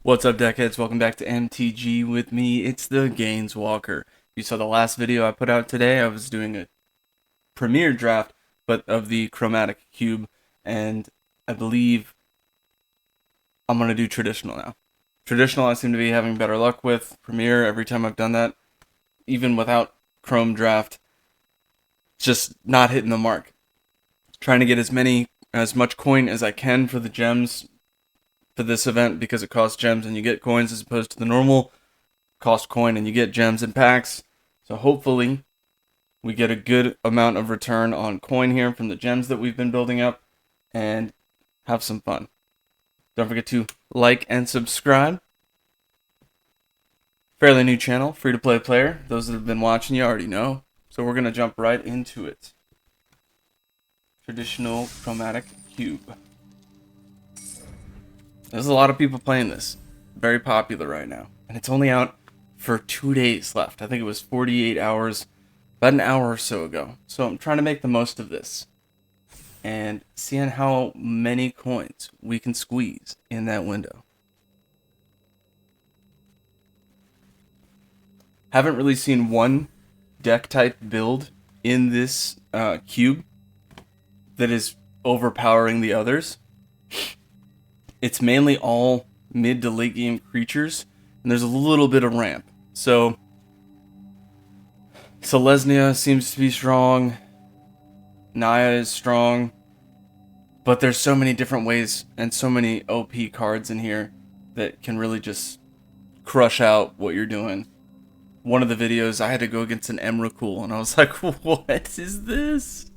What's up, deckheads? Welcome back to MTG with me. It's the Gainswalker. You saw the last video I put out today. I was doing a Premiere draft, but of the Chromatic Cube, and I believe I'm going to do Traditional now. Traditional I seem to be having better luck with. Premiere, every time I've done that, even without Chrome Draft, just not hitting the mark. Trying to get as much coin as I can for the gems for this event, because it costs gems and you get coins, as opposed to the normal cost coin and you get gems in packs. So hopefully we get a good amount of return on coin here from the gems that we've been building up and have some fun. Don't forget to like and subscribe. Fairly new channel, free to play player. Those that have been watching, you already know. So we're going to jump right into it. Traditional Chromatic Cube. There's a lot of people playing this. Very popular right now. And it's only out for 2 days left. I think it was 48 hours, about an hour or so ago. So I'm trying to make the most of this. And seeing how many coins we can squeeze in that window. Haven't really seen one deck type build in this cube that is overpowering the others. It's mainly all mid to late game creatures, and there's a little bit of ramp. So Selesnya seems to be strong, Naya is strong, but there's so many different ways and so many OP cards in here that can really just crush out what you're doing. One of the videos, I had to go against an Emrakul, and I was like, what is this?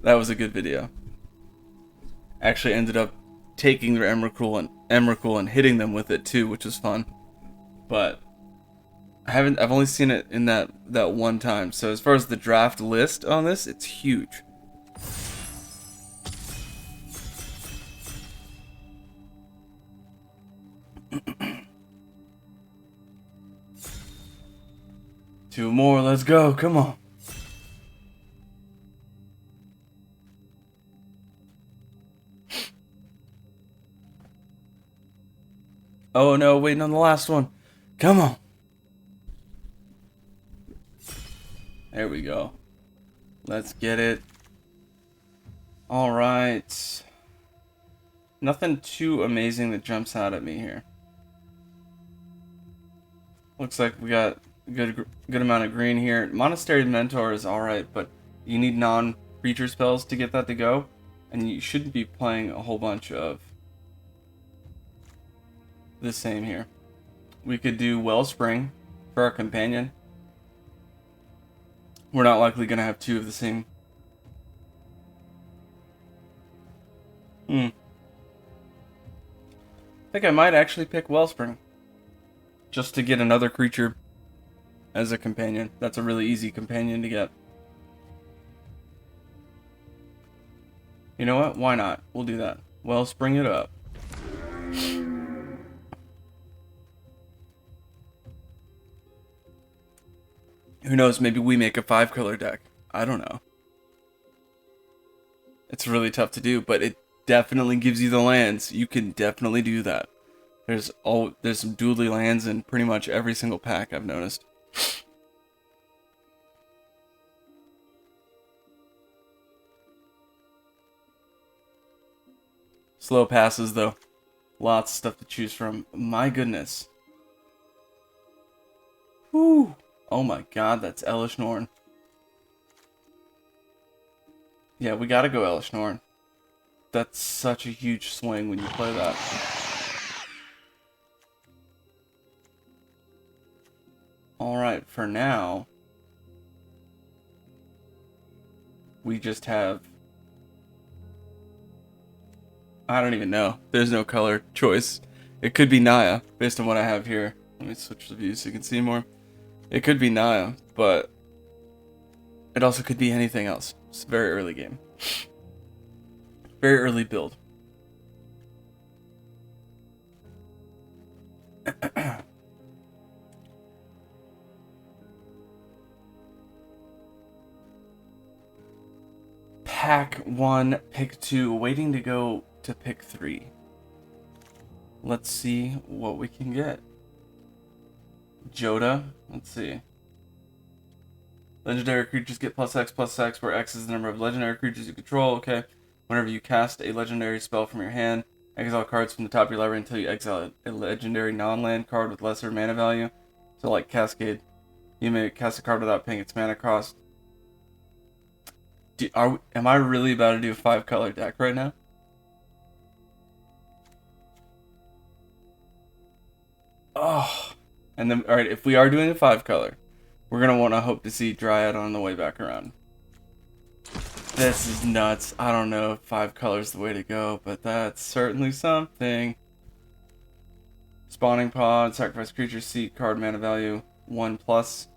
That was a good video. Actually ended up taking their Emrakul and hitting them with it too, which was fun. But I've only seen it in that one time. So as far as the draft list on this, it's huge. Two more, let's go, come on. Oh no, waiting on the last one. Come on. There we go. Let's get it. Alright. Nothing too amazing that jumps out at me here. Looks like we got a good amount of green here. Monastery Mentor is alright, but you need non-creature spells to get that to go. And you shouldn't be playing a whole bunch of the same here. We could do Wellspring for our companion. We're not likely going to have two of the same. I think I might actually pick Wellspring, just to get another creature as a companion. That's a really easy companion to get. You know what? Why not? We'll do that. Wellspring it up. Who knows, maybe we make a 5-color deck. I don't know. It's really tough to do, but it definitely gives you the lands. You can definitely do that. There's some dually lands in pretty much every single pack, I've noticed. Slow passes, though. Lots of stuff to choose from. My goodness. Whew. Oh my god, that's Elish Norn. Yeah, we gotta go Elish Norn. That's such a huge swing when you play that. Alright, for now, we just have... I don't even know. There's no color choice. It could be Naya, based on what I have here. Let me switch the view so you can see more. It could be Naya, but it also could be anything else. It's a very early game. Very early build. pack 1, pick 2, waiting to go to pick 3. Let's see what we can get. Joda, let's see. Legendary creatures get +X, where X is the number of legendary creatures you control. Okay. Whenever you cast a legendary spell from your hand, exile cards from the top of your library until you exile a legendary non-land card with lesser mana value. So like Cascade. You may cast a card without paying its mana cost. Am I really about to do a 5-color deck right now? Oh. And then, alright, if we are doing a 5-color, we're going to want to hope to see Dryad on the way back around. This is nuts. I don't know if 5 colors is the way to go, but that's certainly something. Spawning Pod, sacrifice creature, seek card mana value 1+.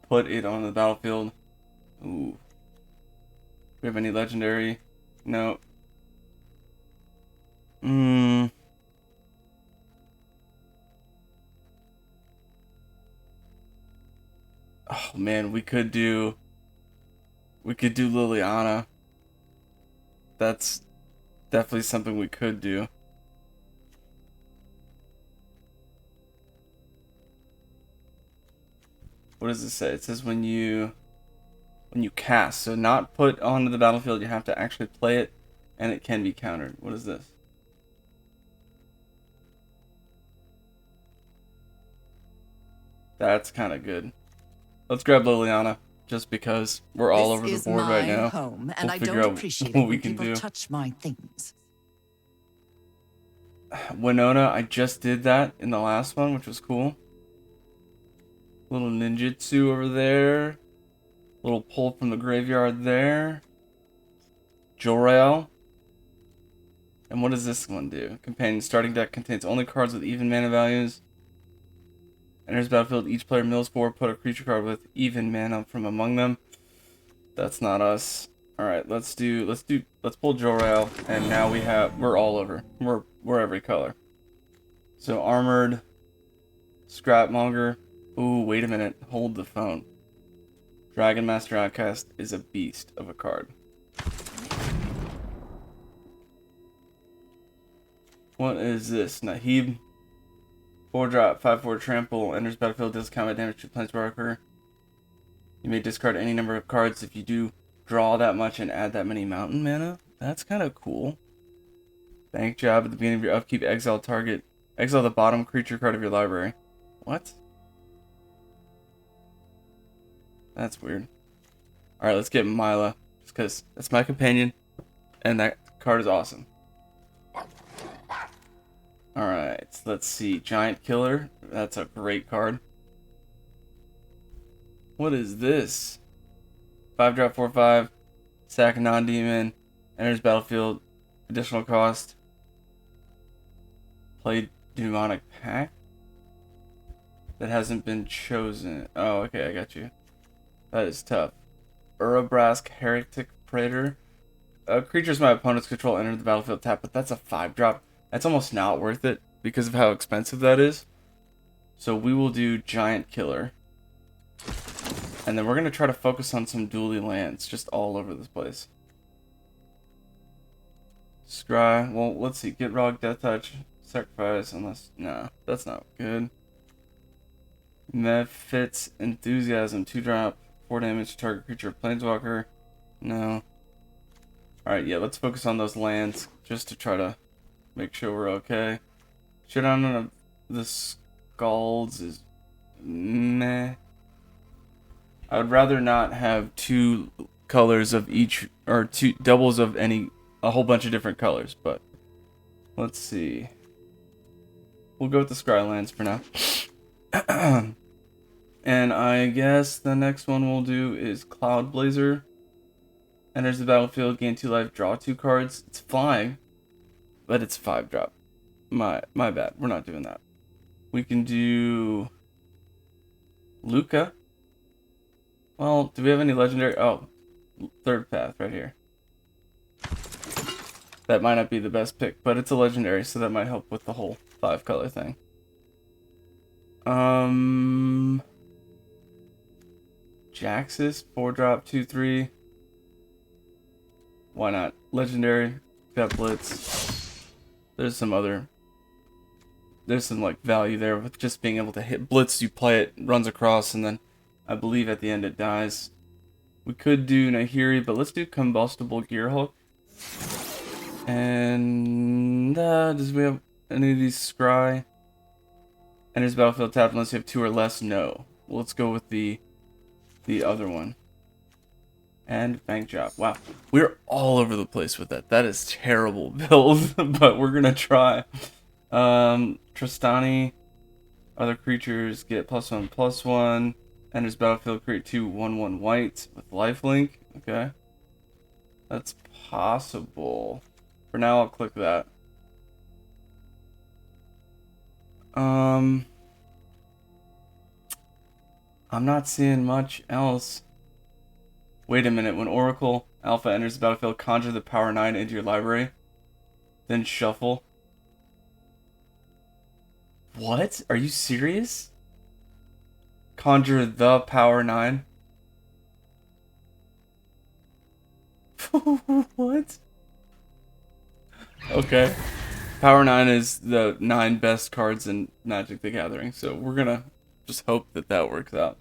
Put it on the battlefield. Ooh. Do we have any legendary? No. Oh man, we could do Liliana. That's definitely something we could do. What does it say? It says when you cast, so not put onto the battlefield, you have to actually play it, and it can be countered. What is this? That's kind of good. Let's grab Liliana, just because we're all over the board right now. Home, and I don't appreciate what we can do. Touch my things. Winona, I just did that in the last one, which was cool. Little ninjutsu over there. Little pull from the graveyard there. Jor-El. And what does this one do? Companion starting deck contains only cards with even mana values. Enters battlefield, each player mills 4, put a creature card with even mana from among them. That's not us. Alright, let's pull Jor-El, and now we're all over. We're every color. So armored, Scrapmonger. Ooh, wait a minute. Hold the phone. Dragon Master Outcast is a beast of a card. What is this? Nahib. 4-drop, 5/4 trample, enters battlefield, does combat damage to Planeswalker. You may discard any number of cards if you do draw that much and add that many mountain mana. That's kind of cool. Bank job at the beginning of your upkeep, exile the bottom creature card of your library. What? That's weird. Alright, let's get Mila, just because that's my companion, and that card is awesome. Alright, let's see. Giant Killer. That's a great card. What is this? 5-drop, 4/5. Sack a non-demon. Enters battlefield. Additional cost. Play Demonic Pact. That hasn't been chosen. Oh, okay, I got you. That is tough. Urabrask Heretic Praetor. Creatures my opponent's control enter the battlefield tap, but that's a 5-drop. That's almost not worth it because of how expensive that is. So we will do Giant Killer. And then we're going to try to focus on some dually lands just all over this place. Scry. Well, let's see. Get Rog, Death Touch, Sacrifice, unless... Nah, that's not good. Mephit's Enthusiasm. 2-drop, 4 damage to target creature of Planeswalker. No. Alright, yeah, let's focus on those lands just to try to make sure we're okay. Shit on the Scalds is meh. I would rather not have 2 colors of each, or 2 doubles of a whole bunch of different colors, but let's see. We'll go with the Scrylands for now. And I guess the next one we'll do is Cloud Blazer. Enters the battlefield, gain 2 life, draw 2 cards. It's flying, but it's 5-drop. My bad. We're not doing that. We can do Luca. Well, do we have any legendary? Oh, third path right here. That might not be the best pick, but it's a legendary, so that might help with the whole 5-color thing. Jaxus, 4-drop, 2/3. Why not? Legendary. Got Blitz. There's some like value there with just being able to hit Blitz. You play it, runs across, and then I believe at the end it dies. We could do Nahiri, but let's do Combustible Gear Hulk. And does we have any of these Scry? Enters battlefield tapped unless you have 2 or less. No. Well, let's go with the other one. And bank job. Wow, we're all over the place with that. That is terrible build, but we're gonna try. Tristani. Other creatures get +1/+1. Enters battlefield, create 2 1/1 white with lifelink. Okay, that's possible. For now, I'll click that. I'm not seeing much else. Wait a minute. When Oracle Alpha enters the battlefield, conjure the power 9 into your library, then shuffle. What? Are you serious? Conjure the power 9? What? Okay. Power 9 is the 9 best cards in Magic the Gathering, so we're gonna just hope that that works out.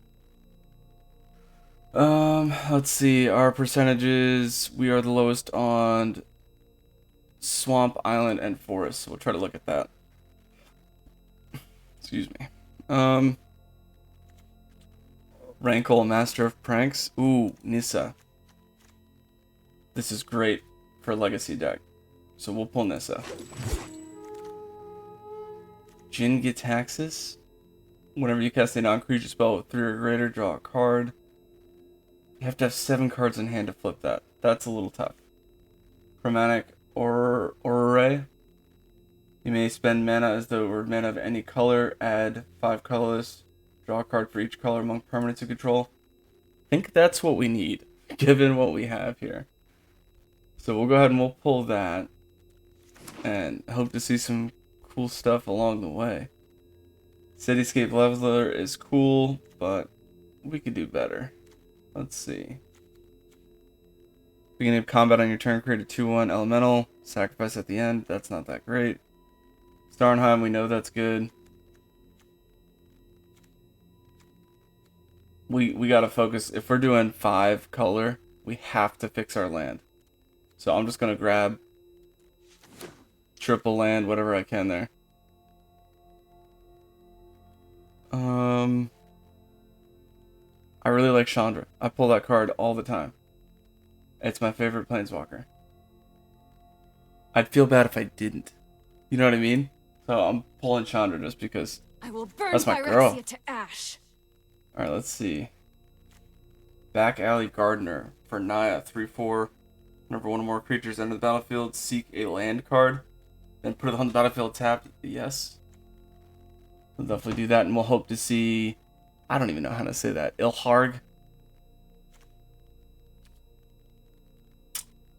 Let's see, our percentages, we are the lowest on Swamp, Island, and Forest, so we'll try to look at that. Excuse me. Rankle, Master of Pranks. Ooh, Nissa. This is great for Legacy deck, so we'll pull Nissa. Jin Gitaxis. Whenever you cast a non-creature spell with 3 or greater, draw a card. You have to have 7 cards in hand to flip that. That's a little tough. Chromatic Aurora. You may spend mana as though it were mana of any color. Add 5 colorless. Draw a card for each color among permanents you control. I think that's what we need, given what we have here. So we'll go ahead and we'll pull that. And hope to see some cool stuff along the way. Cityscape Leveler is cool, but we could do better. Let's see. Beginning of combat on your turn, create a 2/1 elemental. Sacrifice at the end. That's not that great. Starnheim, we know that's good. We gotta focus. If we're doing 5 color, we have to fix our land. So I'm just gonna grab triple land, whatever I can there. I really like Chandra. I pull that card all the time. It's my favorite Planeswalker. I'd feel bad if I didn't. You know what I mean? So I'm pulling Chandra just because I will burn that's my girl. to ash. Alright, let's see. Back Alley Gardener for Naya, 3/4. Whenever one or more creatures enter the battlefield, seek a land card. Then put it on the battlefield tapped. Yes. We'll definitely do that, and we'll hope to see... I don't even know how to say that. Ilharg.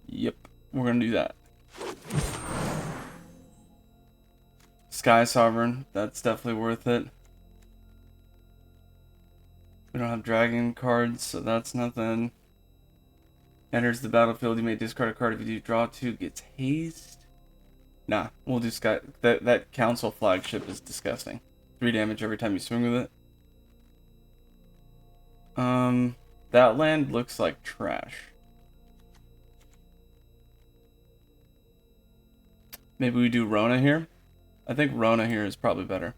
Yep, we're going to do that. Sky Sovereign, that's definitely worth it. We don't have dragon cards, so that's nothing. Enters the battlefield, you may discard a card. If you do draw 2, gets hazed. Nah, we'll do Sky. That council flagship is disgusting. 3 damage every time you swing with it. That land looks like trash. Maybe we do Rona here. I think Rona here is probably better.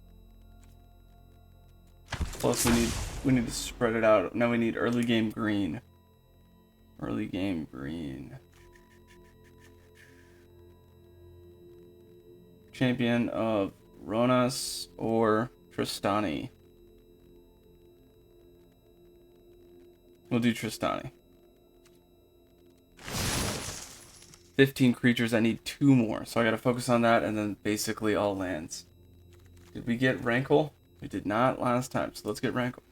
Plus we need to spread it out. Now we need early game green. Early game green. Champion of Ronas or Tristani. We'll do Tristani. 15 creatures, I need 2 more. So I gotta focus on that and then basically all lands. Did we get Rankle? We did not last time, so let's get Rankle.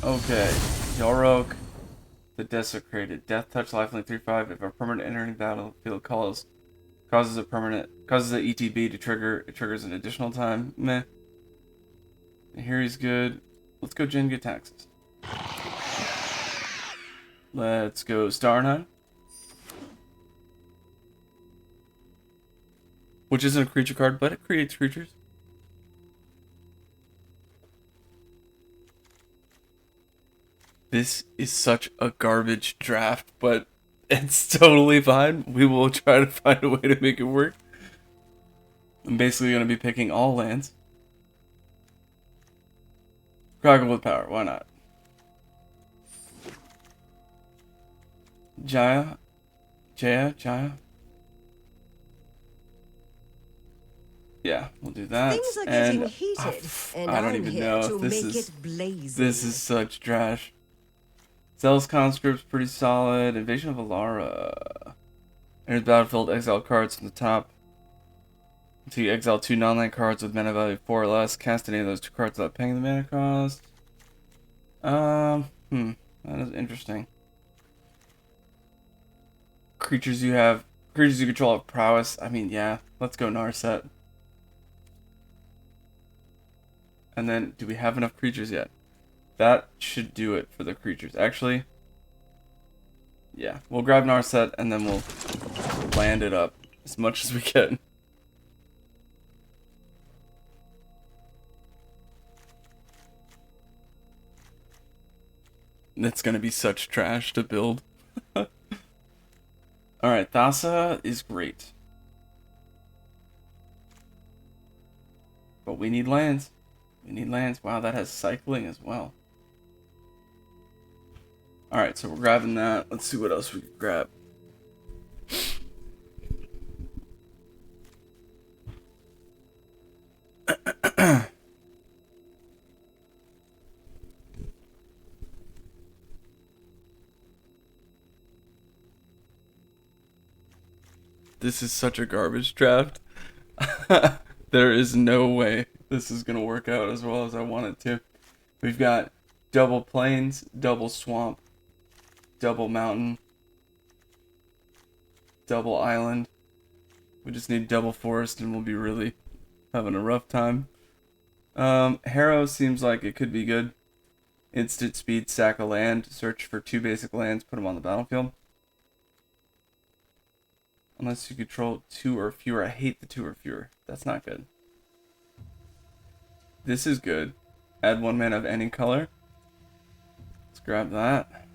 Okay, Yorok the Desecrated. Death Touch, lifelink 3/5. If a permanent entering the battlefield causes the ETB to trigger, it triggers an additional time. Meh. Here he's good. Let's go Jin Gitaxis. Let's go Starnheim. Which isn't a creature card, but it creates creatures. This is such a garbage draft, but it's totally fine. We will try to find a way to make it work. I'm basically going to be picking all lands. Kraken with power, why not? Jaya. Yeah, we'll do that. Things are getting heated, and I don't I'm even here know to if this make is it blazing. this is such trash. Zealous Conscript's pretty solid. Invasion of Alara. Enters battlefield, exile cards from the top. Until you exile 2 non-land cards with mana value 4 or less. Cast any of those 2 cards without paying the mana cost. That is interesting. Creatures you control have prowess. I mean, yeah, let's go Narset. And then, do we have enough creatures yet? That should do it for the creatures. Actually, yeah, we'll grab Narset and then we'll land it up as much as we can. It's gonna be such trash to build. Alright, Thassa is great. But we need lands. We need lands. Wow, that has cycling as well. Alright, so we're grabbing that. Let's see what else we can grab. This is such a garbage draft. There is no way this is going to work out as well as I want it to. We've got double plains, double swamp, double mountain, double island. We just need double forest and we'll be really having a rough time. Harrow seems like it could be good. Instant speed, sack a land, search for 2 basic lands, put them on the battlefield. Unless you control 2 or fewer. I hate the 2 or fewer. That's not good. This is good. Add 1 mana of any color. Let's grab that.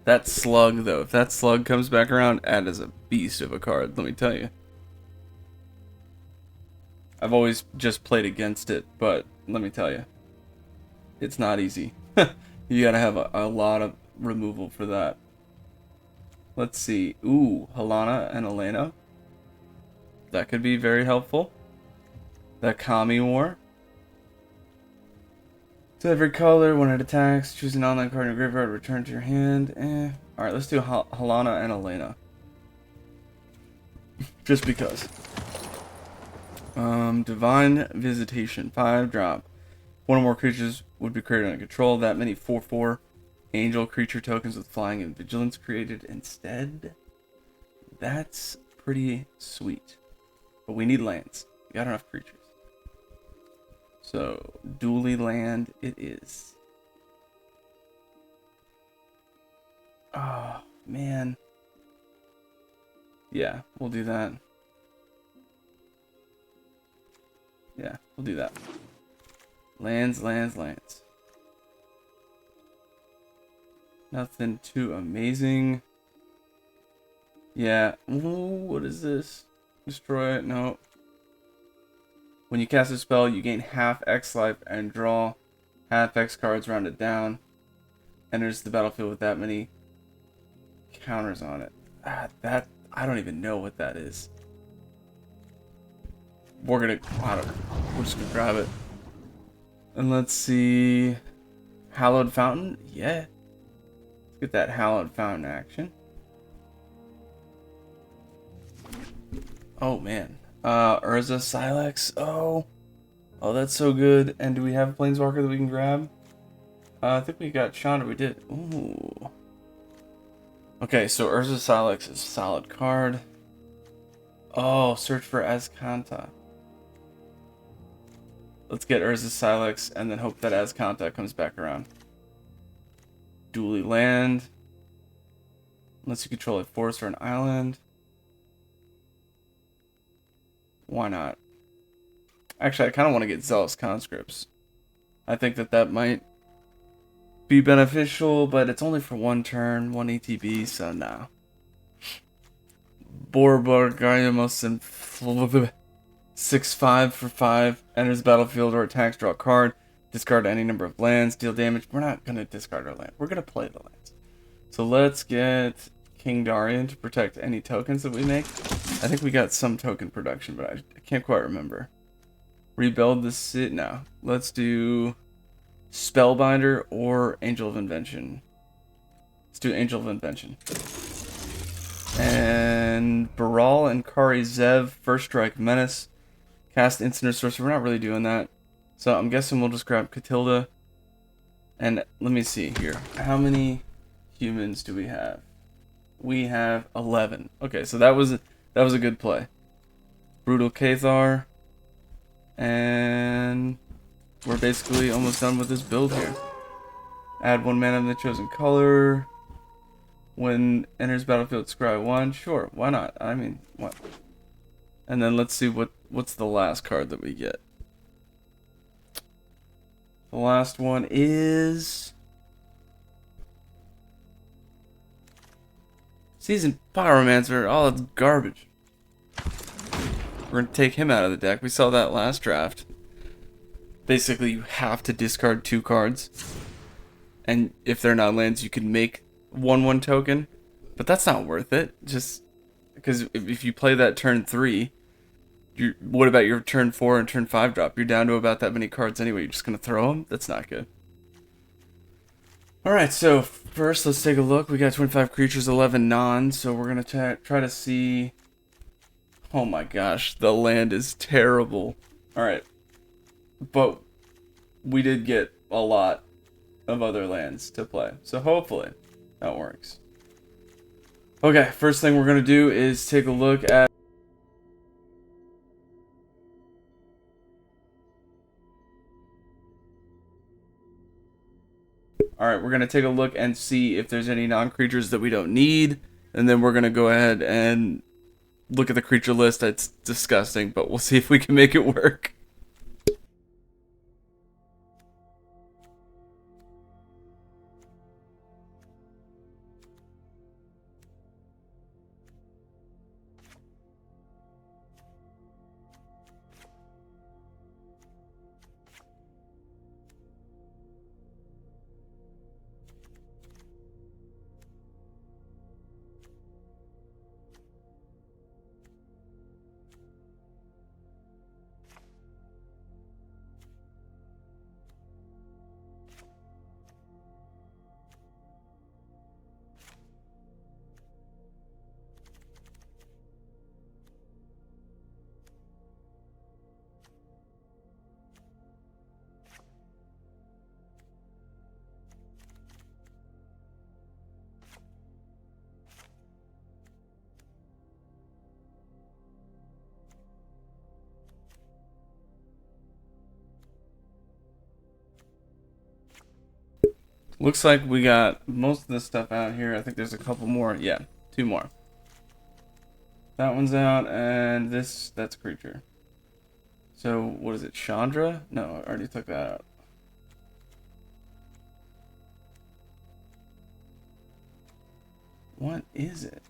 That slug, though. If that slug comes back around, that is a beast of a card, let me tell you. I've always just played against it, but let me tell you. It's not easy. You gotta have a lot of removal for that. Let's see. Ooh, Helana and Elena. That could be very helpful. The Kami War. To every color, when it attacks, choose an online card in your graveyard, return to your hand. Alright, let's do Helana and Elena. Just because. Divine Visitation. 5 drop. 1 or more creatures would be created under control. That many 4/4 angel creature tokens with flying and vigilance created instead. That's pretty sweet. But we need lands. We got enough creatures. So, dually land it is. Oh, man. Yeah, we'll do that. Yeah, we'll do that. Lands. Nothing too amazing. Yeah. Ooh, what is this? Destroy it. No. When you cast a spell, you gain half X life and draw half X cards rounded down. Enters the battlefield with that many counters on it. That I don't even know what that is. We're just gonna grab it. And let's see. Hallowed Fountain? Yeah. Let's get that Hallowed Fountain action. Oh man. Urza Silex. Oh, that's so good. And do we have a Planeswalker that we can grab? I think we got Chandra. We did. Ooh. Okay, so Urza Silex is a solid card. Oh, search for Azcanta. Let's get Urza Silex and then hope that as contact comes back around. Dually land. Unless you control a forest or an island. Why not? Actually, I kind of want to get Zealous Conscripts. I think that might be beneficial, but it's only for one turn, one ETB, so nah. WUBRG 6/5 for 5. Enters the battlefield or attacks, draw a card. Discard any number of lands, deal damage. We're not going to discard our land. We're going to play the lands. So let's get King Darian to protect any tokens that we make. I think we got some token production, but I can't quite remember. Rebuild the city. No. Let's do Spellbinder or Angel of Invention. Let's do Angel of Invention. And Baral and Kari Zev, First Strike Menace. Cast Instant or Sorcery. We're not really doing that. So I'm guessing we'll just grab Catilda. And let me see here. How many humans do we have? We have 11. Okay, so that was a good play. Brutal Cathar. And we're basically almost done with this build here. Add 1 mana of the chosen color. When enters battlefield, scry 1. Sure, why not? I mean, what? And then let's see what's the last card that we get. The last one is Seasoned Pyromancer. Oh, that's garbage. We're gonna take him out of the deck. We saw that last draft. Basically, you have to discard 2 cards, and if they're not lands, you can make 1/1 token. But that's not worth it. Just because if you play that turn 3. What about your turn 4 and turn 5 drop? You're down to about that many cards anyway. You're just going to throw them? That's not good. Alright, so first let's take a look. We got 25 creatures, 11 non. So we're going to try to see... Oh my gosh, the land is terrible. Alright. But we did get a lot of other lands to play. So hopefully that works. Okay, first thing we're going to do is take a look at... Alright, we're going to take a look and see if there's any non-creatures that we don't need. And then we're going to go ahead and look at the creature list. It's disgusting, but we'll see if we can make it work. Looks like we got most of this stuff out here. I think there's a couple more. Yeah, 2 more. That one's out, and that's creature. So, what is it, Chandra? No, I already took that out. What is it?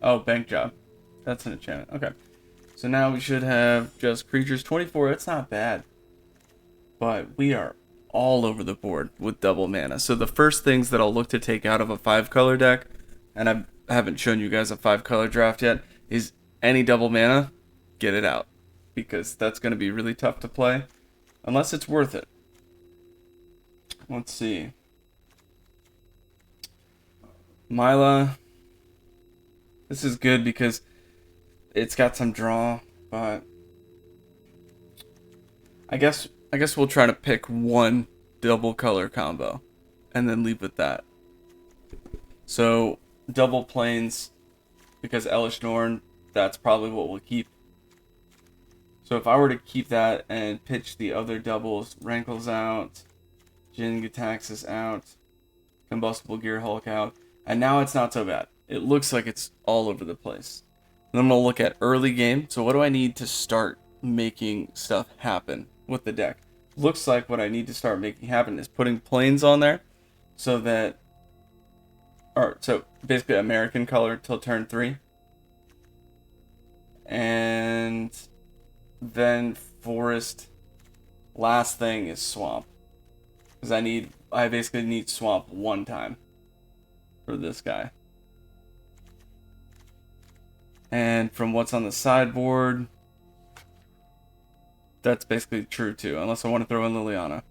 Oh, Bank Job. That's an enchantment. Okay. So now we should have just creatures. 24, that's not bad. But we are all over the board with double mana. So the first things that I'll look to take out of a 5-color deck, and I haven't shown you guys a 5-color draft yet, is any double mana, get it out. Because that's going to be really tough to play, unless it's worth it. Let's see. Myla. This is good because it's got some draw, but I guess we'll try to pick one double color combo and then leave with that. So double plains because Elish Norn, that's probably what we'll keep. So if I were to keep that and pitch the other doubles, Rankle's out, Jin Gitaxis out, Combustible Gear Hulk out, and now it's not so bad. It looks like it's all over the place. Then I'm going to look at early game. So what do I need to start making stuff happen with the deck? Looks like what I need to start making happen is putting planes on there so that, so basically American color till turn 3. And then forest. Last thing is swamp. Because I basically need swamp one time for this guy. And from what's on the sideboard, that's basically true too, unless I want to throw in Liliana,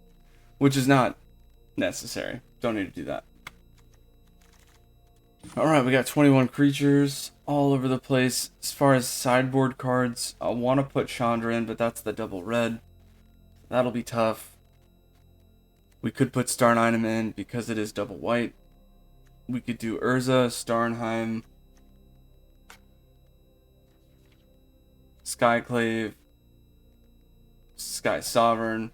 which is not necessary. Don't need to do that. Alright, we got 21 creatures all over the place. As far as sideboard cards, I want to put Chandra in, but that's the double red. That'll be tough. We could put Starnheim in because it is double white. We could do Urza, Starnheim, Skyclave, Sky Sovereign,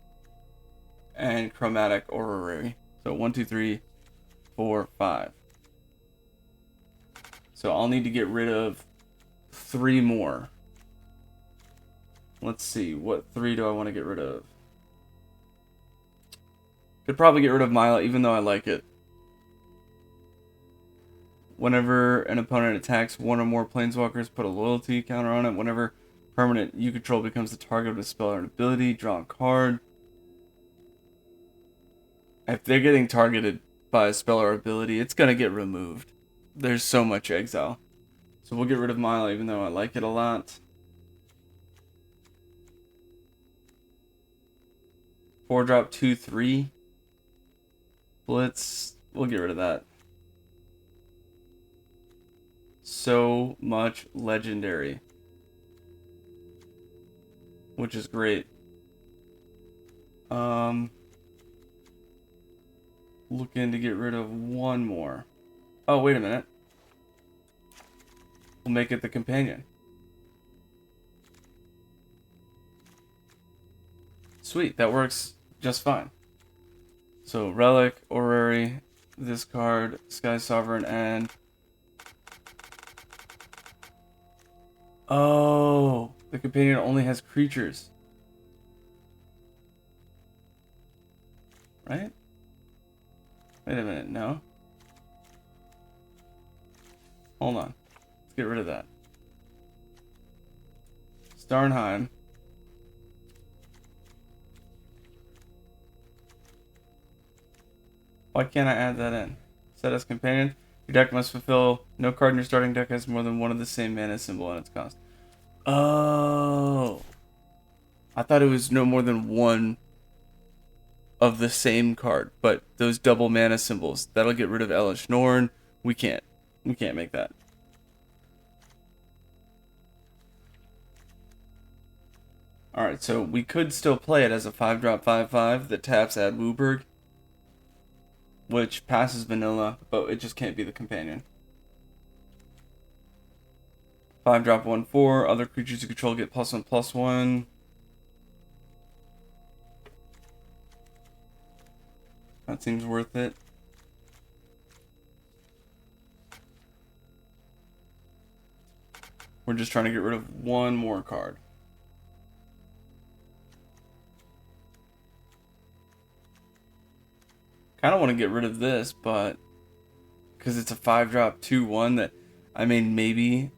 and Chromatic Orrery. So 1, 2, 3, 4, 5. So I'll need to get rid of 3 more. Let's see, what 3 do I want to get rid of? Could probably get rid of Mila, even though I like it. Whenever an opponent attacks one or more planeswalkers, put a loyalty counter on it. Whenever permanent you control becomes the target of a spell or an ability, draw a card. If they're getting targeted by a spell or ability, it's going to get removed. There's so much exile. So we'll get rid of Mila, even though I like it a lot. 4-drop 2/3. Blitz. We'll get rid of that. So much legendary, which is great. Looking to get rid of 1 more. Oh, wait a minute. We'll make it the companion. Sweet, that works just fine. So Relic, Orrery, this card, Sky Sovereign, and oh, the companion only has creatures. Right? Wait a minute, no. Hold on. Let's get rid of that. Starnheim. Why can't I add that in? Set as companion. Your deck must fulfill. No card in your starting deck has more than one of the same mana symbol on its cost. Oh. I thought it was no more than one of the same card, but those double mana symbols, that'll get rid of Elish Norn. We can't make that. Alright, so we could still play it as a 5-drop 5/5 that taps at WUBRG, which passes vanilla, but it just can't be the companion. 5-drop 1/4. Other creatures you control get +1/+1. That seems worth it. We're just trying to get rid of 1 more card. Kind of want to get rid of this, but because it's a 5-drop 2/1 that, I mean, maybe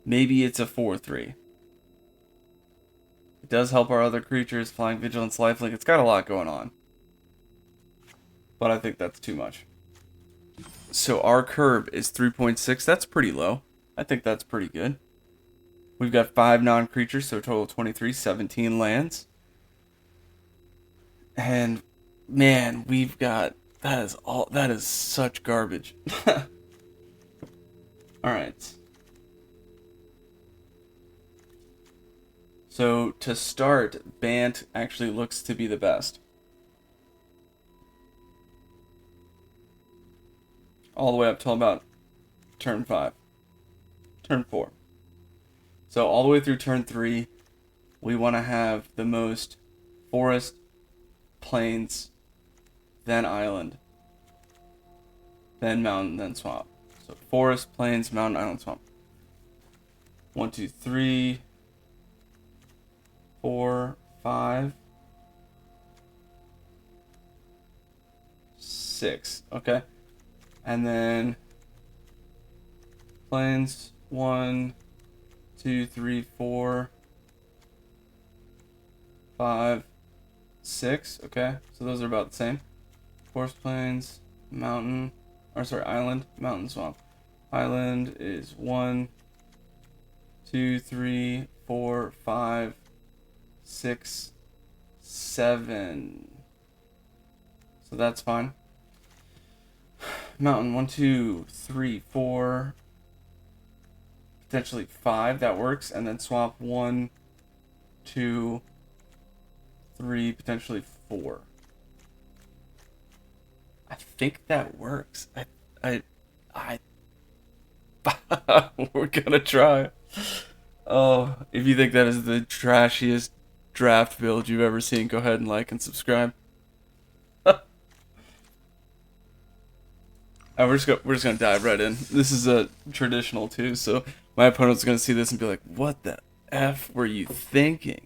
it's a 4/3. It does help our other creatures, Flying Vigilance, Lifelink. It's got a lot going on. But I think that's too much. So our curb is 3.6. That's pretty low. I think that's pretty good. We've got 5 non-creatures, so a total of 23, 17 lands. And man, we've got, that is such garbage. Alright. So to start, Bant actually looks to be the best. all the way up till about turn 5. Turn 4. So all the way through turn 3, we want to have the most forest, plains, then island, then mountain, then swamp. So forest, plains, mountain, island, swamp. 1, 2, 3, 4, 5, 6. Okay. And then plains 1, 2, 3, 4, 5, 6. Okay. So those are about the same. Forest, plains, mountain, or sorry, island, mountain, swamp. Island is 1, 2, 3, 4, 5, 6, 7. So that's fine. Mountain 1, 2, 3, 4, potentially 5. That works. And then swamp 1, 2, 3, potentially 4. I think that works. I we're gonna try. Oh, if you think that is the trashiest draft build you've ever seen, go ahead and like and subscribe. We're just gonna dive right in. This is a traditional too, so my opponent's gonna see this and be like, "What the F were you thinking?"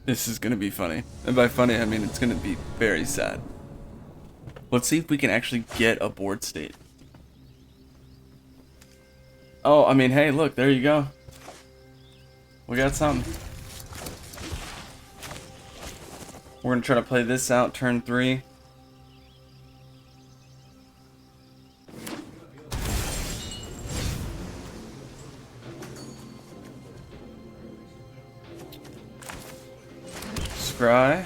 This is gonna be funny, and by funny I mean it's gonna be very sad. Let's see if we can actually get a board state. Oh, I mean, hey, look, there you go. We got something. We're gonna try to play this out turn 3. Scry.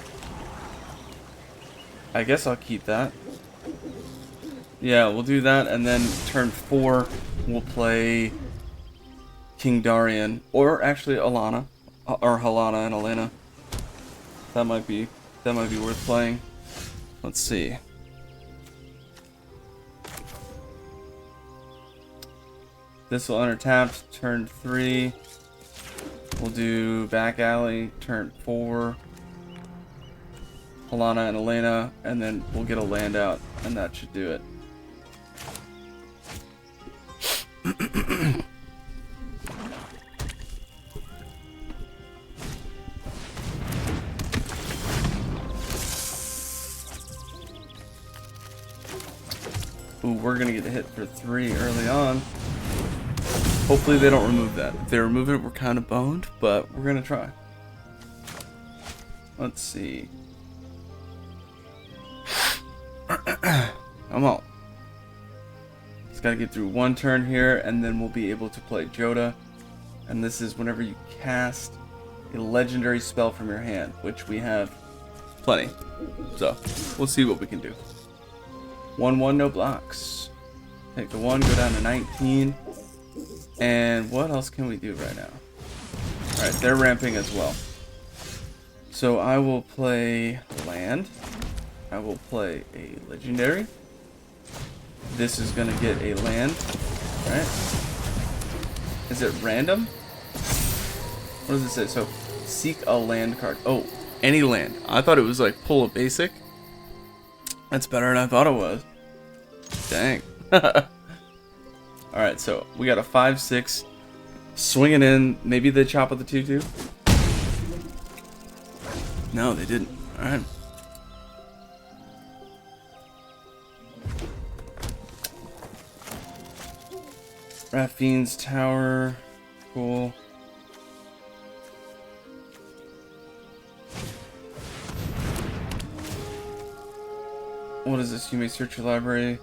I guess I'll keep that. Yeah, we'll do that, and then turn 4 we'll play King Darian, or actually Alana, or Halana and Elena. That might be worth playing. Let's see. This will enter tapped. Turn 3. We'll do back alley. Turn 4. Halana and Elena, and then we'll get a land out, and that should do it. Ooh, we're gonna get a hit for 3 early on. Hopefully they don't remove that. If they remove it, we're kind of boned, but we're gonna try. Let's see. Come on. Just gotta get through one turn here, and then we'll be able to play Joda. And this is whenever you cast a legendary spell from your hand, which we have plenty. So, we'll see what we can do. 1-1, no blocks. Take the 1, go down to 19. And what else can we do right now? Alright, they're ramping as well. So I will play land. I will play a legendary. This is gonna get a land. Right? Is it random? What does it say? So, seek a land card. Oh, any land. I thought it was like pull a basic. That's better than I thought it was. Dang. Alright, so we got a 5-6. Swinging in. Maybe they chop with the 2-2. No, they didn't. Alright. Raffine's Tower. Cool. What is this? You may search your library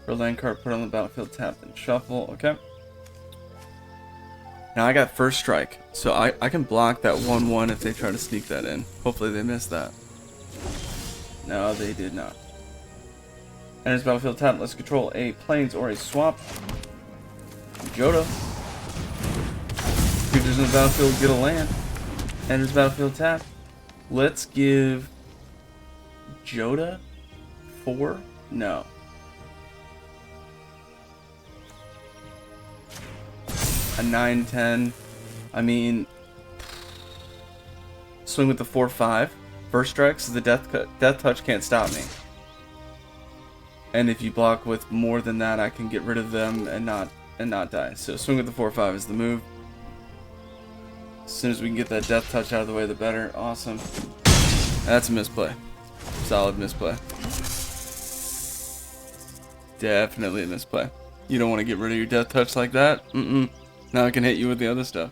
for a land card, put it on the battlefield, tap, and shuffle. Okay. Now I got first strike, so I can block that 1-1 if they try to sneak that in. Hopefully they missed that. No, they did not. Enters battlefield, tap. Let's control a plains or a swamp. Joda. creatures in the battlefield get a land. Enters battlefield tap. Let's give Joda 4? No. A 9/10. I mean, swing with the 4/5. First strike, so the death touch can't stop me. And if you block with more than that, I can get rid of them and not die. So swing with the 4/5 is the move. As soon as we can get that death touch out of the way, the better. Awesome. That's a misplay. Solid misplay. Definitely a misplay. You don't want to get rid of your death touch like that. Now I can hit you with the other stuff.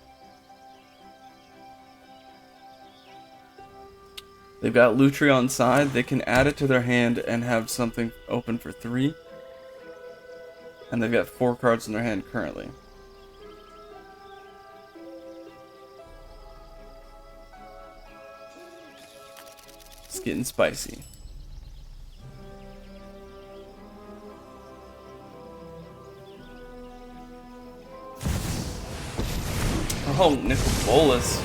They've got Lutri on side. They can add it to their hand and have something open for 3. And they've got 4 cards in their hand currently. It's getting spicy. Oh, Nicol Bolas.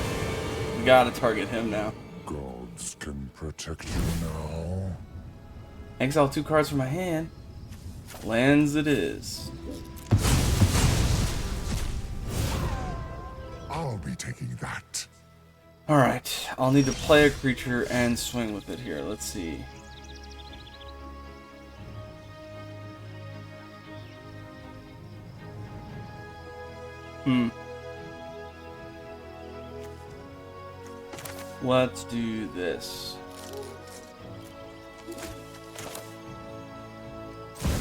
We gotta target him now. Gods can protect you now. Exile 2 cards from my hand. Lands it is. I'll be taking that. Alright, I'll need to play a creature and swing with it here. Let's see. Let's do this.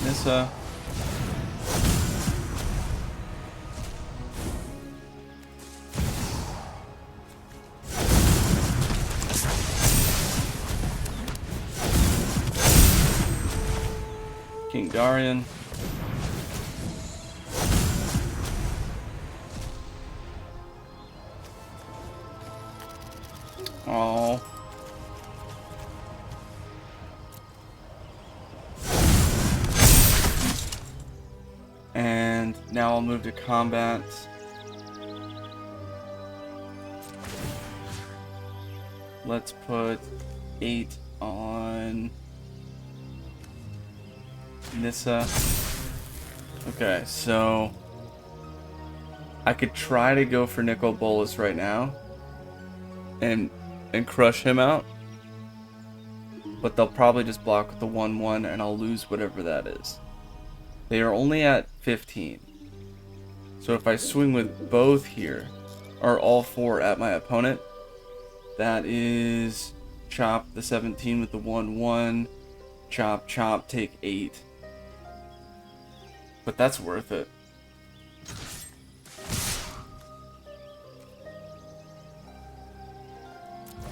Nissa. King Darian. Oh. And now I'll move to combat. Let's put 8 on Nissa. Okay, so I could try to go for Nicol Bolas right now and crush him out, but they'll probably just block with the 1/1 and I'll lose whatever that is. They are only at 15, so if I swing with both here, or all 4 at my opponent, that is chop the 17 with the 1/1, chop chop, take 8. But that's worth it.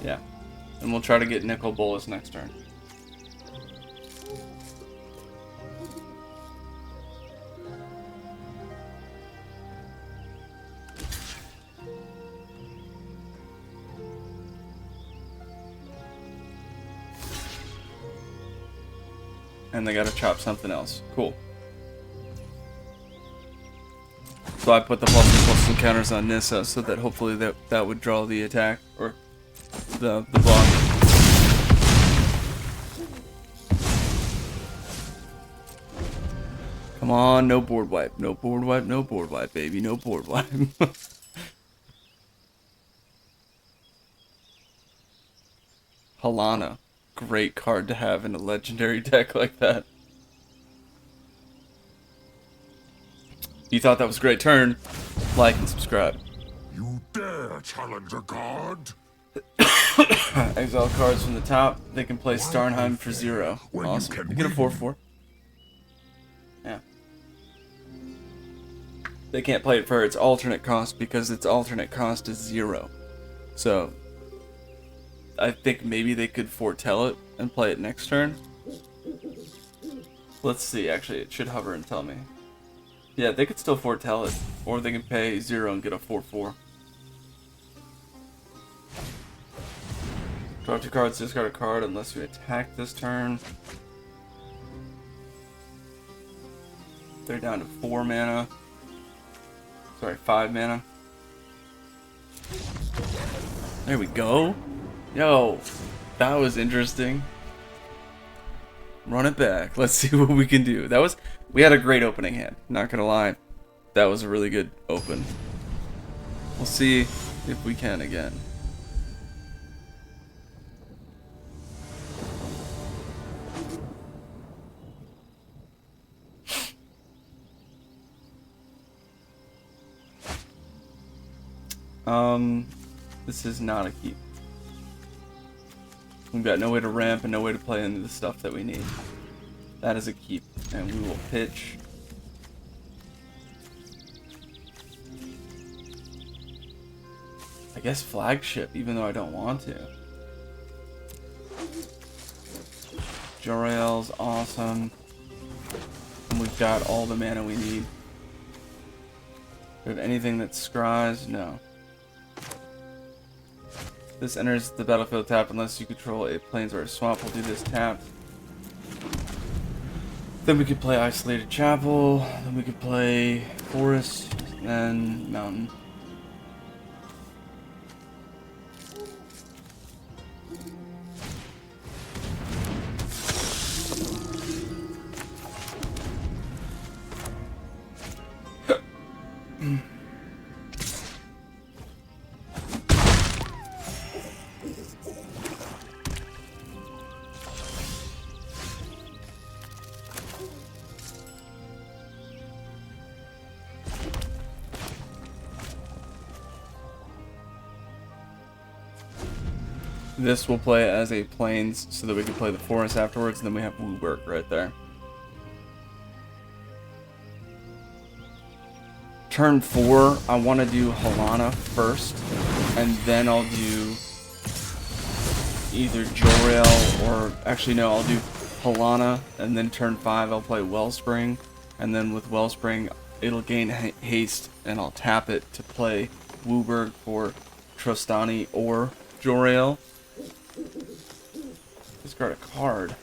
Yeah. And we'll try to get Nicol Bolas next turn. And they gotta chop something else. Cool. So I put the plus encounters on Nissa so that hopefully that would draw the attack, or the block. Come on, no board wipe. No board wipe, no board wipe, baby. No board wipe. Halana. Great card to have in a legendary deck like that. If you thought that was a great turn, like and subscribe. You dare challenge a god? Exile cards from the top. They can play Starnheim for 0. Awesome. They get a 4/4. Yeah. They can't play it for its alternate cost because its alternate cost is 0. So I think maybe they could foretell it and play it next turn. Let's see, actually, it should hover and tell me. Yeah, they could still foretell it. Or they can pay 0 and get a 4/4. Draw 2 cards, discard a card unless you attack this turn. They're down to 4 mana. Sorry, 5 mana. There we go. Yo, that was interesting. Run it back. Let's see what we can do. We had a great opening hand. Not gonna lie. That was a really good open. We'll see if we can again. This is not a keep. We've got no way to ramp and no way to play into the stuff that we need. That is a keep, and we will pitch. I guess flagship, even though I don't want to. Jor-El's awesome. And we've got all the mana we need. Do we have anything that scries? No. This enters the battlefield tapped unless you control a plains or a swamp. We'll do this tapped. Then we could play Isolated Chapel. Then we could play Forest. And Mountain. This will play as a plains so that we can play the forest afterwards, and then we have WUBRG right there. Turn 4, I want to do Halana first, and then I'll do either Jor-El or... Actually, no, I'll do Halana, and then turn 5 I'll play Wellspring, and then with Wellspring it'll gain haste, and I'll tap it to play WUBRG for Trostani or Jor-El. Discard a card.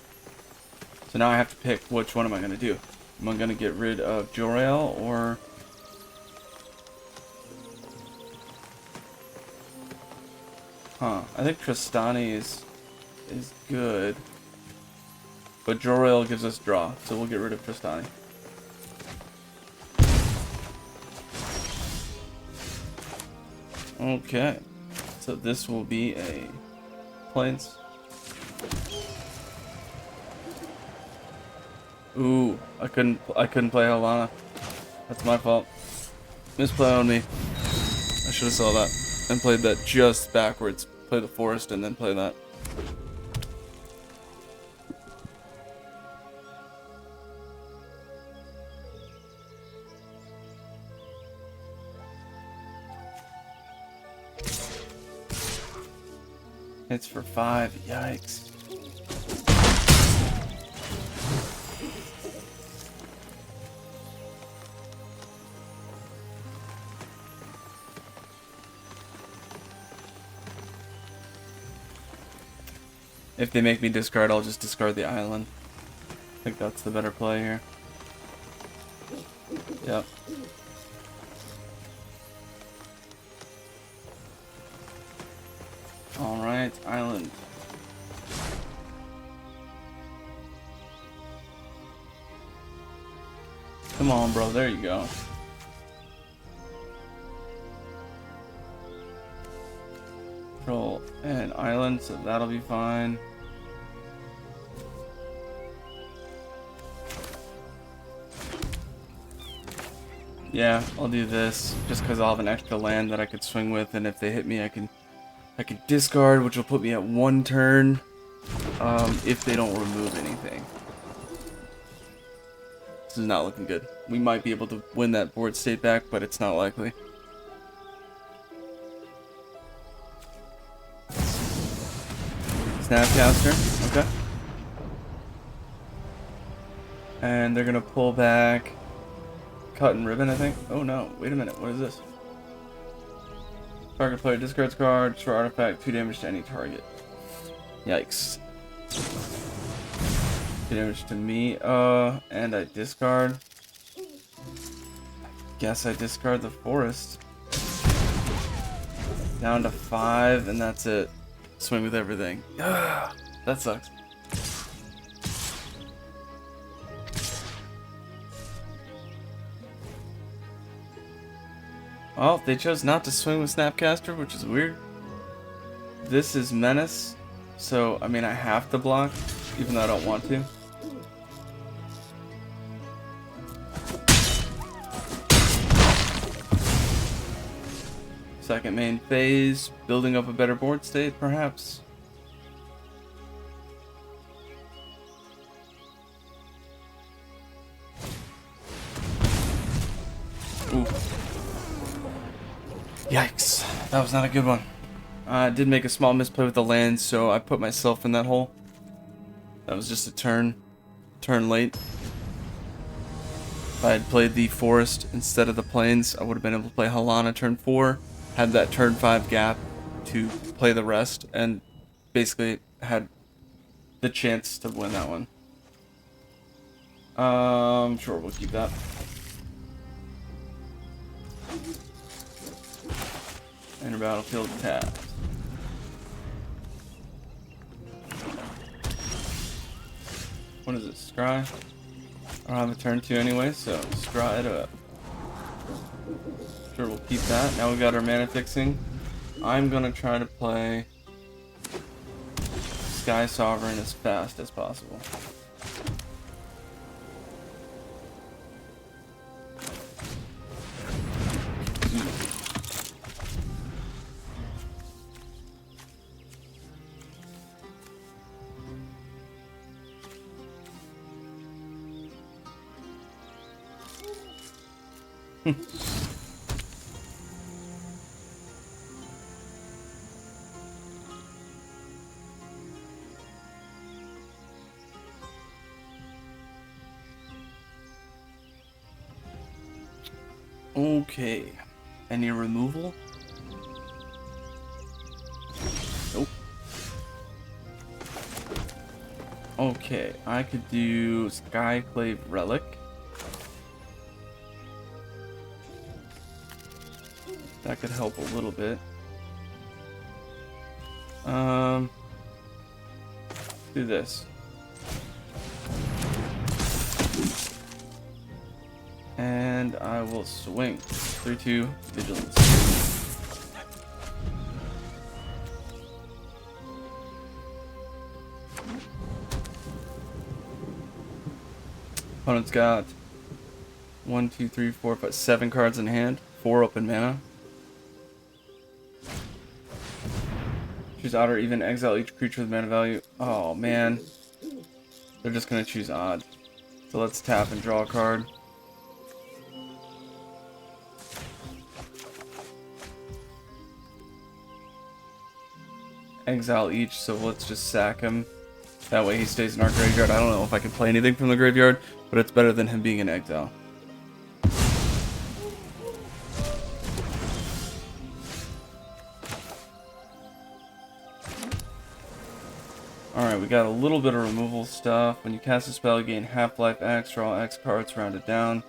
So now I have to pick which one am I going to do. Am I going to get rid of Jor-El or... Huh. I think Trostani is good. But Jor-El gives us draw, so we'll get rid of Trostani. Okay. So this will be a plains. Ooh, I couldn't play Halana. That's my fault. Misplay on me. I should have saw that and played that just backwards. Play the forest and then play that. It's for 5. Yikes. If they make me discard, I'll just discard the island. I think that's the better play here. Yep. Alright, island. Come on, bro, there you go. Control and island, so that'll be fine. Yeah, I'll do this just because I'll have an extra land that I could swing with, and if they hit me, I can discard, which will put me at 1 turn. If they don't remove anything. This is not looking good. We might be able to win that board state back, but it's not likely. Snapcaster, okay. And they're gonna pull back Cut and Ribbon, I think. Oh no, wait a minute, what is this? Target player discards card, for artifact, 2 damage to any target. Yikes. 2 damage to me, and I discard. I guess I discard the forest. Down to 5, and that's it. Swing with everything. Ugh, that sucks. Well, they chose not to swing with Snapcaster, which is weird. This is Menace, so I mean I have to block, even though I don't want to. Second main phase, building up a better board state, perhaps. Ooh. Yikes, that was not a good one. I did make a small misplay with the land, so I put myself in that hole. That was just a turn late. If I had played the forest instead of the plains, I would have been able to play Halana turn 4, had that turn 5 gap to play the rest, and basically had the chance to win that one. Sure, we'll keep that. Enter battlefield tab. What is it? Scry? I don't have a turn 2 anyway, so scry it up. Sure, we'll keep that. Now we got our mana fixing. I'm gonna try to play Sky Sovereign as fast as possible. Okay. Any removal? Nope. Okay, I could do Skyclave Relic. That could help a little bit. Do this. And I will swing. 3-2 Vigilance. Opponent's got 1, 2, 3, 4, 5, 7 cards in hand. 4 open mana. Choose odd or even, exile each creature with mana value. Oh man. They're just gonna choose odd. So let's tap and draw a card. Exile each, so let's just sack him. That way he stays in our graveyard. I don't know if I can play anything from the graveyard, but it's better than him being in exile. Alright, we got a little bit of removal stuff. When you cast a spell, you gain half-life X, draw X cards, round it down.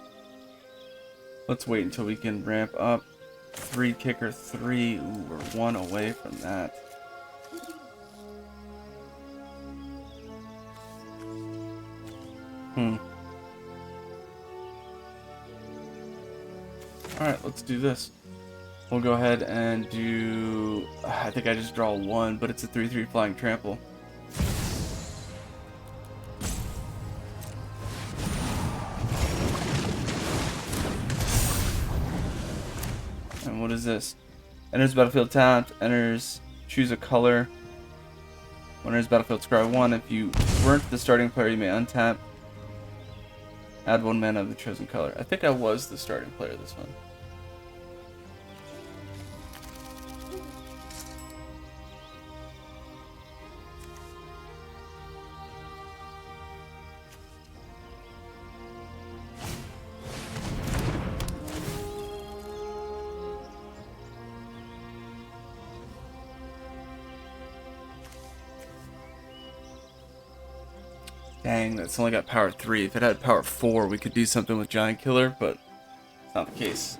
Let's wait until we can ramp up. 3 kicker 3. Ooh, we're 1 away from that. Alright, let's do this. We'll go ahead and do... I think I just draw 1, but it's a 3-3 flying trample. And what is this? Enters battlefield tapped, choose a color. When enters battlefield, scry 1. If you weren't the starting player, you may untap. Add 1 mana of the chosen color. I think I was the starting player this one. Dang, that's only got power 3. If it had power 4, we could do something with Giant Killer, but it's not the case.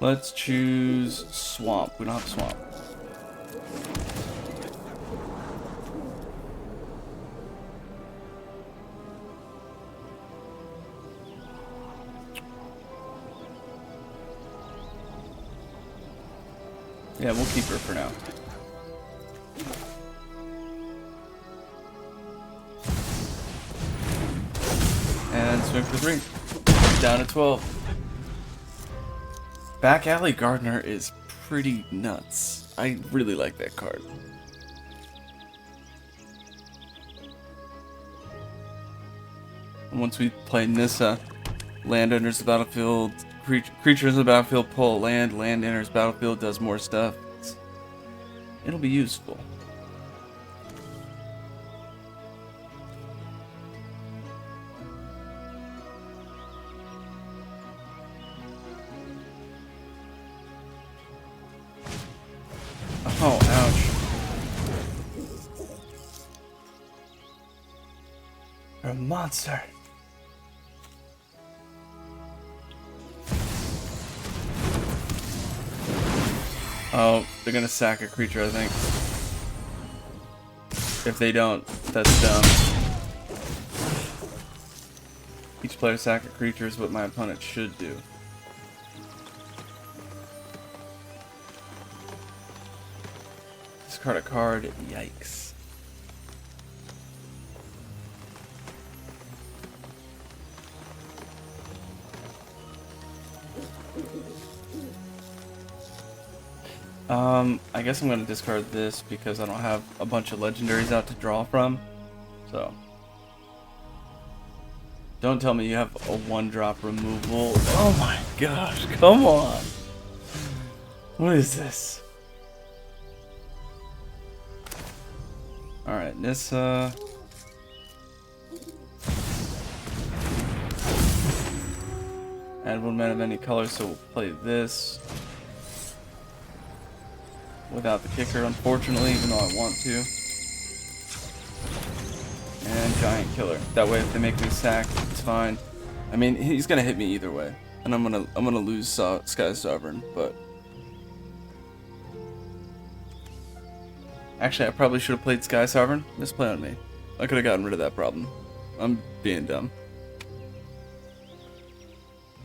Let's choose swamp. We don't have swamp. Yeah, we'll keep her for now. And swing for 3. Down to 12. Back Alley Gardener is pretty nuts. I really like that card. And once we play Nissa, land enters the battlefield, creature in the battlefield pull land, land enters battlefield, does more stuff. It'll be useful. Oh, ouch. You're a monster. Oh, they're gonna sack a creature, I think. If they don't, that's dumb. Each player sack a creature is what my opponent should do. Discard a card. Yikes. I guess I'm gonna discard this because I don't have a bunch of legendaries out to draw from. So. Don't tell me you have a 1-drop removal. Oh my gosh, come on. What is this? Alright, Nissa. Add 1 mana of any color, so we'll play this. Without the kicker, unfortunately, even though I want to. And Giant Killer. That way, if they make me sack, it's fine. I mean, he's gonna hit me either way, and I'm gonna lose Sky Sovereign. But actually, I probably should have played Sky Sovereign. Misplay on me. I could have gotten rid of that problem. I'm being dumb.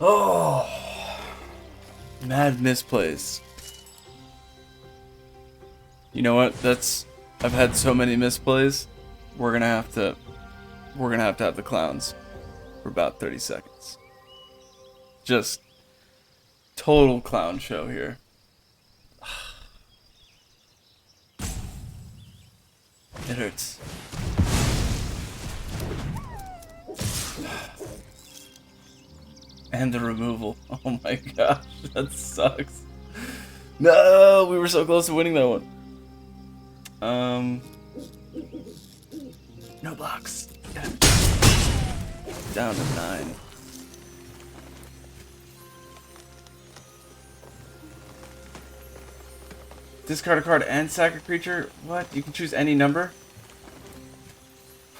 Oh, mad misplays. You know what? I've had so many misplays. We're gonna have to have the clowns for about 30 seconds. Just total clown show here. It hurts. And the removal. Oh my gosh, that sucks. No, we were so close to winning that one. No blocks. Down to 9. Discard a card and sack a creature? What? You can choose any number?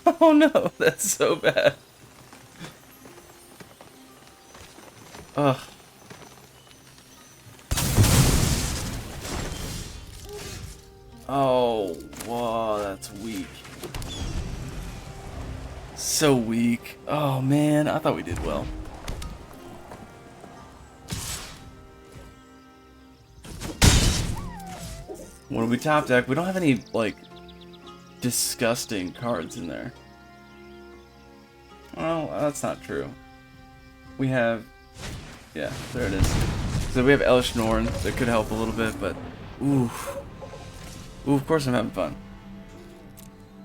Oh no, that's so bad. Ugh. Oh, whoa, that's weak. So weak. Oh man, I thought we did well. When we top deck, we don't have any, like, disgusting cards in there. Well, that's not true. We have... Yeah, there it is. So we have Elish Norn that could help a little bit, but... Oof. Ooh, of course I'm having fun.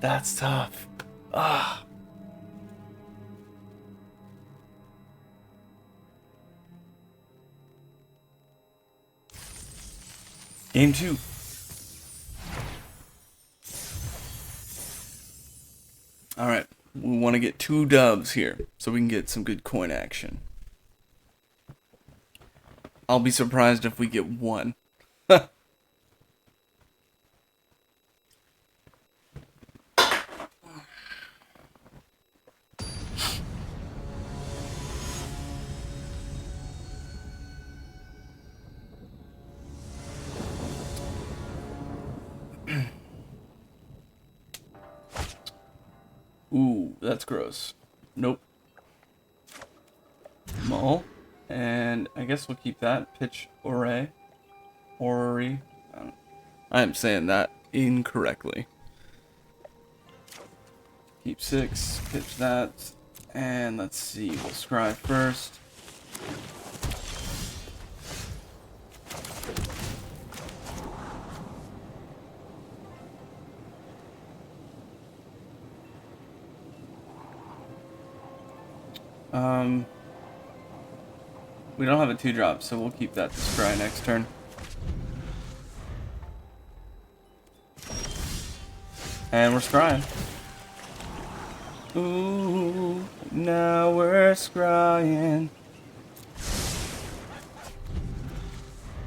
That's tough. Ah. Game 2. Alright, we want to get 2 dubs here, so we can get some good coin action. I'll be surprised if we get 1. Ooh, that's gross. Nope. Mull. And I guess we'll keep that. Pitch Ore. Ori. I am saying that incorrectly. Keep 6. Pitch that. And let's see. We'll scry first. We don't have a 2-drop, so we'll keep that to scry next turn. And we're scrying. Ooh, now we're scrying.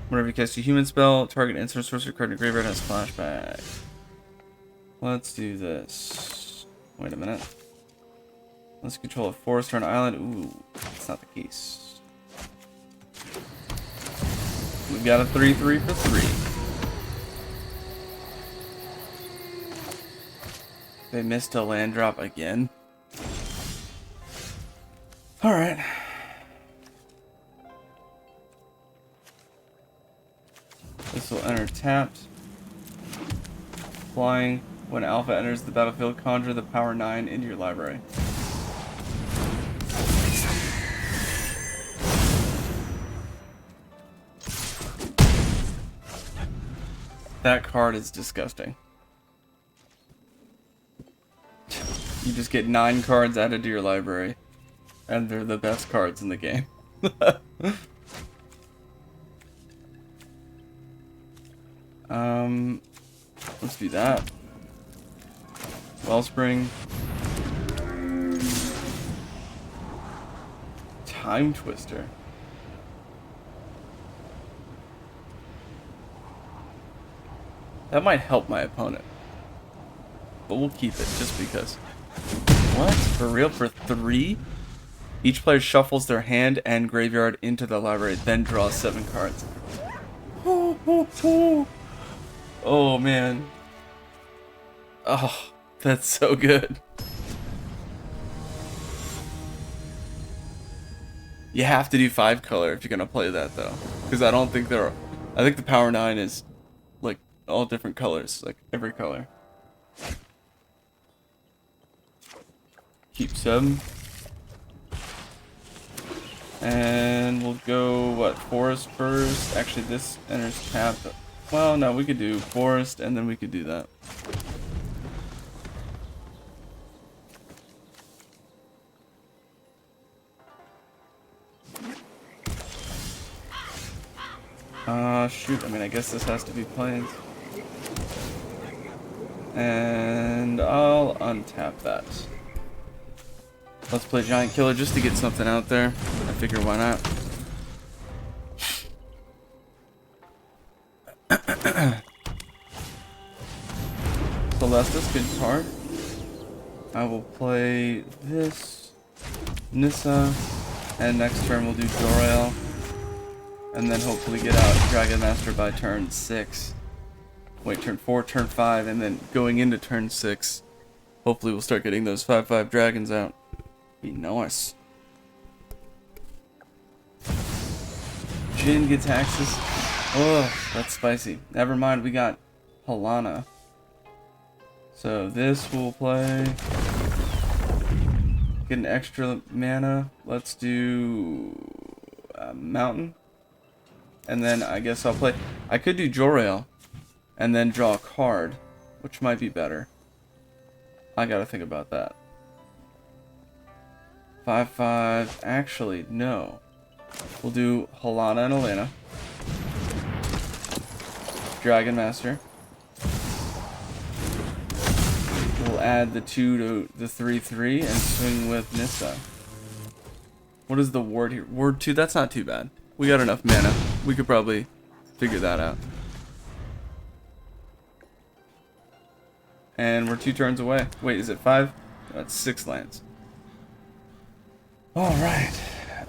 Whenever you cast a human spell, target instant sorcery card in the graveyard has flashback. Let's do this. Wait a minute. Let's control a forest or an island. Ooh, that's not the case. We've got a 3/3 for 3. They missed a land drop again. Alright. This will enter tapped. Flying. When Alpha enters the battlefield, conjure the power 9 into your library. That card is disgusting. You just get 9 cards added to your library, and they're the best cards in the game. Let's do that. Wellspring. Time Twister. That might help my opponent. But we'll keep it just because. What? For real? For 3? Each player shuffles their hand and graveyard into the library, then draws 7 cards. Oh man. Oh, that's so good. You have to do 5 color if you're gonna play that though. Because I don't think there are. I think the power 9 is like all different colors, like every color. Keep 7. And we'll go, what, forest first? Actually, this enters tapped. Well, no, we could do forest, and then we could do that. Shoot, I mean, I guess this has to be plains. And I'll untap that. Let's play Giant Killer just to get something out there. I figure why not. Celestis, good card. I will play this, Nissa, and next turn we'll do Jor-El. And then hopefully get out Dragon Master by turn 6. Wait, turn 4, turn 5, and then going into turn 6, hopefully we'll start getting those 5/5 dragons out. Be nice. Jin gets Axis. Oh, that's spicy. Never mind, we got Halana. So this will play. Get an extra mana. Let's do Mountain. And then I guess I'll play. I could do Jor-El and then draw a card, which might be better. I gotta think about that. 5/5. Actually, no. We'll do Halana and Elena. Dragon Master. We'll add the 2 to the 3/3 and swing with Nissa. What is the ward here? Ward 2? That's not too bad. We got enough mana. We could probably figure that out. And we're 2 turns away. Wait, is it 5? That's 6 lands. Alright.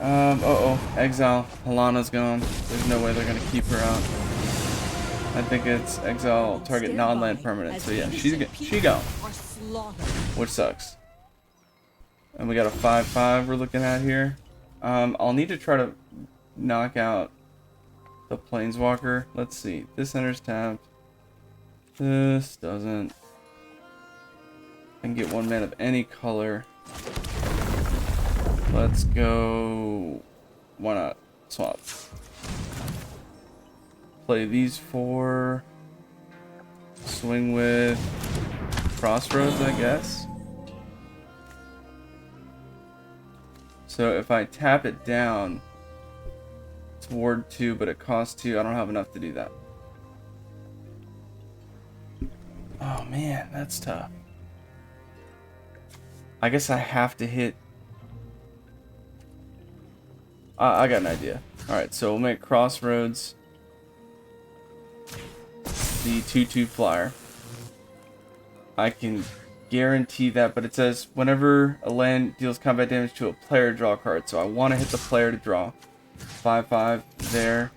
Uh-oh. Exile. Halana's gone. There's no way they're going to keep her out. I think it's exile target non-land permanent. So yeah, she gone. Which sucks. And we got a 5/5 we're looking at here. I'll need to try to knock out the Planeswalker. Let's see. This enters tapped. This doesn't. I can get 1 mana of any color. Let's go. Why not? Swap. Play these 4. Swing with Crossroads, I guess. So if I tap it down, it's ward 2, but it costs 2. I don't have enough to do that. Oh man, that's tough. I guess I have to hit. I got an idea. Alright, so we'll make Crossroads the 2/2 flyer. I can guarantee that, but it says whenever a land deals combat damage to a player, draw a card. So I want to hit the player to draw. 5/5 there.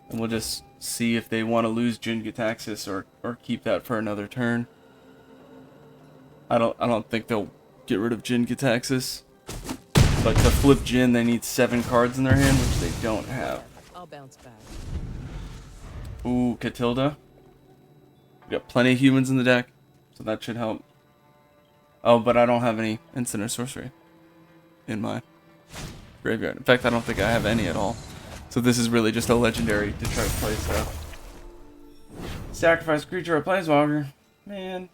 And we'll just see if they want to lose Jin Gitaxias or keep that for another turn. I don't think they'll get rid of Jin Gitaxias. But to flip Jin, they need 7 cards in their hand, which they don't have. I'll bounce back. Ooh, Catilda. We got plenty of humans in the deck, so that should help. Oh, but I don't have any instant or sorcery in my graveyard. In fact, I don't think I have any at all. So this is really just a legendary to try to play stuff. Sacrifice creature or Planeswalker. Man,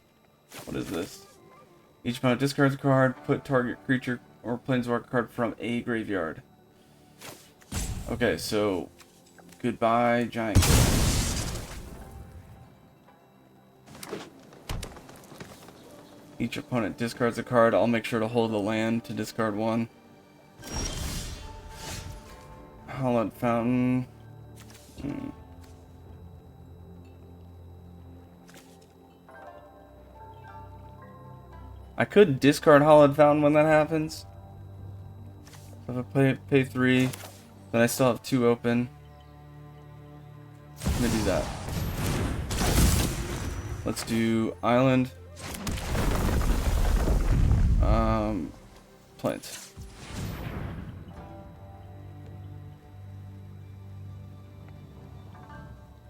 what is this? Each opponent discards a card, put target creature or Planeswalker card from a graveyard. Okay, so goodbye, Giant Killer. Each opponent discards a card. I'll make sure to hold the land to discard 1. Hallowed Fountain. I could discard Hallowed Fountain when that happens. So if I pay 3, then I still have 2 open. I'm gonna do that. Let's do Island. Plains.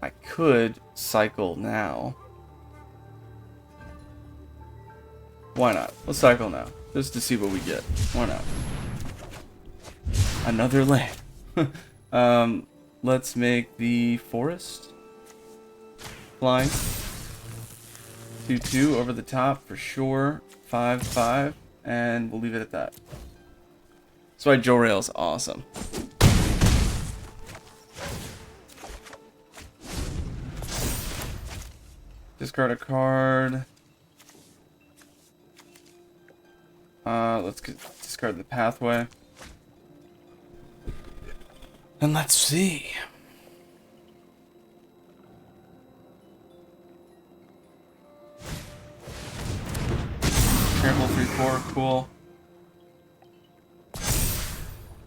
I could cycle now. Why not? Let's cycle now, just to see what we get. Why not? Another land. Let's make the forest flying. 2/2 over the top for sure. 5/5, and we'll leave it at that. That's why Joe Rail's awesome. Discard a card. Let's discard the pathway. And let's see. Trample 3/4, cool.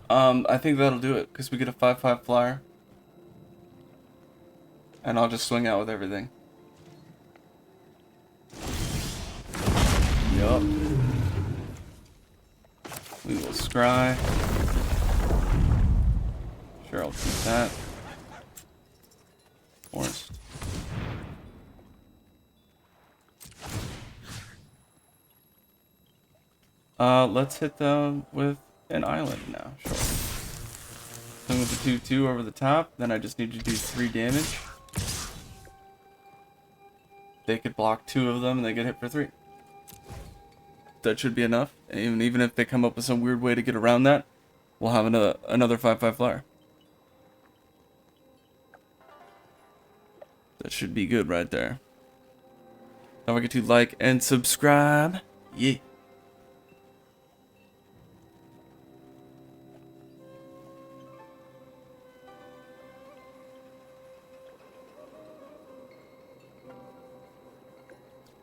I think that'll do it, because we get a 5/5 flyer. And I'll just swing out with everything. Yup. We will scry. Sure, I'll keep that. Forest. Let's hit them with an island now. Sure. Then with the 2/2 over the top, then I just need to do 3 damage. They could block 2 of them and they get hit for 3. That should be enough. And even if they come up with some weird way to get around that, we'll have another 5/5 flyer. That should be good right there. Don't forget to like and subscribe. Yeah.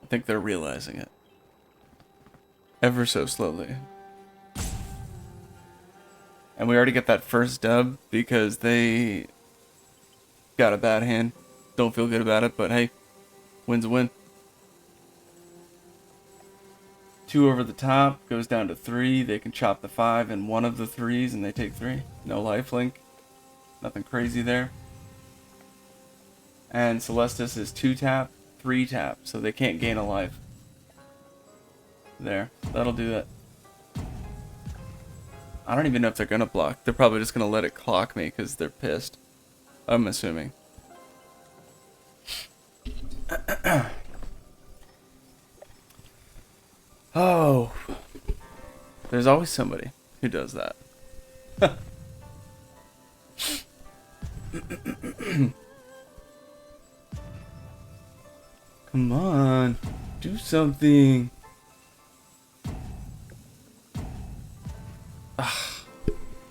I think they're realizing it. Ever so slowly. And we already got that first dub because they got a bad hand. Don't feel good about it, but hey, win's a win. 2 over the top goes down to 3. They can chop the 5 and one of the 3s and they take 3. No lifelink. Nothing crazy there. And Celestis is 2 tap, 3 tap, so they can't gain a life. There. That'll do that. I don't even know if they're gonna block. They're probably just gonna let it clock me because they're pissed. I'm assuming. Oh. There's always somebody who does that. Come on. Do something.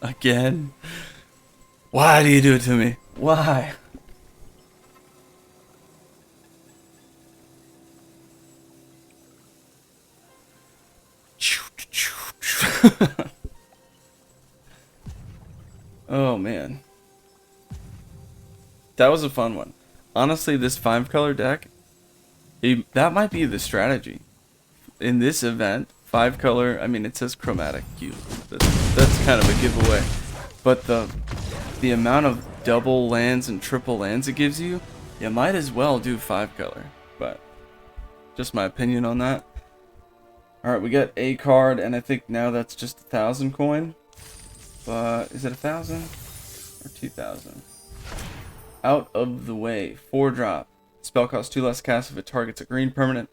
Again? Why do you do it to me? Why? Oh man. That was a fun one. Honestly, this 5-color deck, that might be the strategy. In this event, 5-color, I mean, it says Chromatic Cube. That's kind of a giveaway. But the amount of double lands and triple lands it gives you, you might as well do 5-color. But just my opinion on that. Alright, we got a card, and I think now that's just 1,000 coin. But is it 1,000 or 2,000? Out of the way. 4-drop. Spell costs 2 less cast if it targets a green permanent.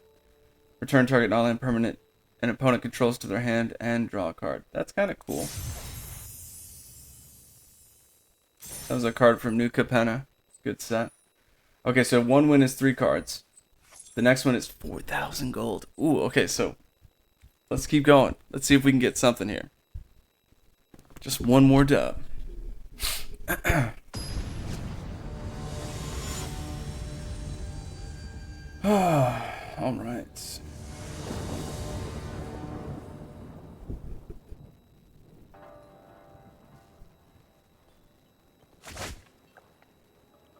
Return target non-land permanent an opponent controls to their hand and draw a card. That's kind of cool. That was a card from New Capenna. Good set. Okay, so 1 win is 3 cards. The next one is 4,000 gold. Ooh, okay, so let's keep going. Let's see if we can get something here. Just one more dub. All right.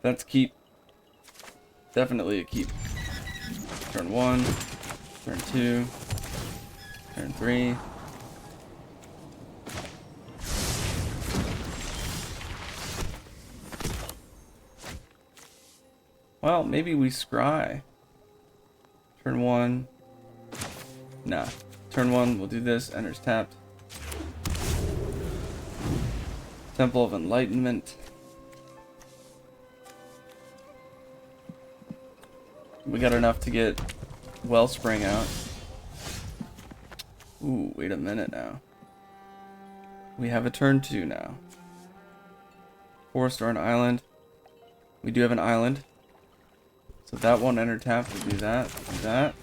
That's keep. Definitely a keep. Turn 1, turn 2, turn 3. Well, maybe we scry. Turn 1. Nah. Turn 1, we'll do this. Enters tapped. Temple of Enlightenment. We got enough to get Wellspring out. Ooh, wait a minute now. We have a turn 2 now. Forest or an island. We do have an island. So that won't enter tap. We'll do that. Do that.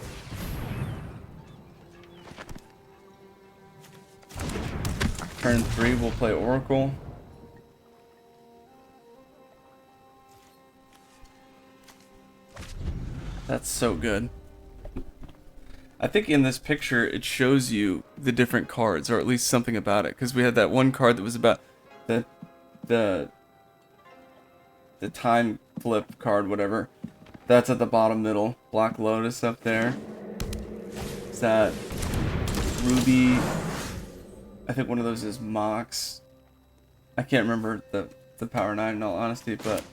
Turn 3, we'll play Oracle. That's so good. I think in this picture it shows you the different cards, or at least something about it, because we had that one card that was about the time flip card, whatever. That's at the bottom middle. Black Lotus up there. Is that Ruby? I think one of those is Mox. I can't remember the Power 9 in all honesty, but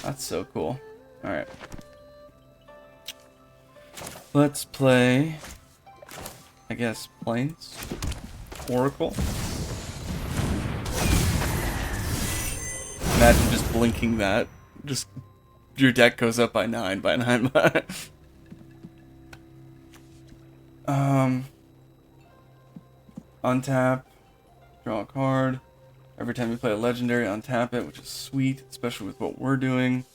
that's so cool. Alright. Let's play, I guess, Plains. Oracle. Imagine just blinking that. Just, your deck goes up by 9, by 9, by... Untap. Draw a card. Every time you play a legendary, untap it, which is sweet, especially with what we're doing.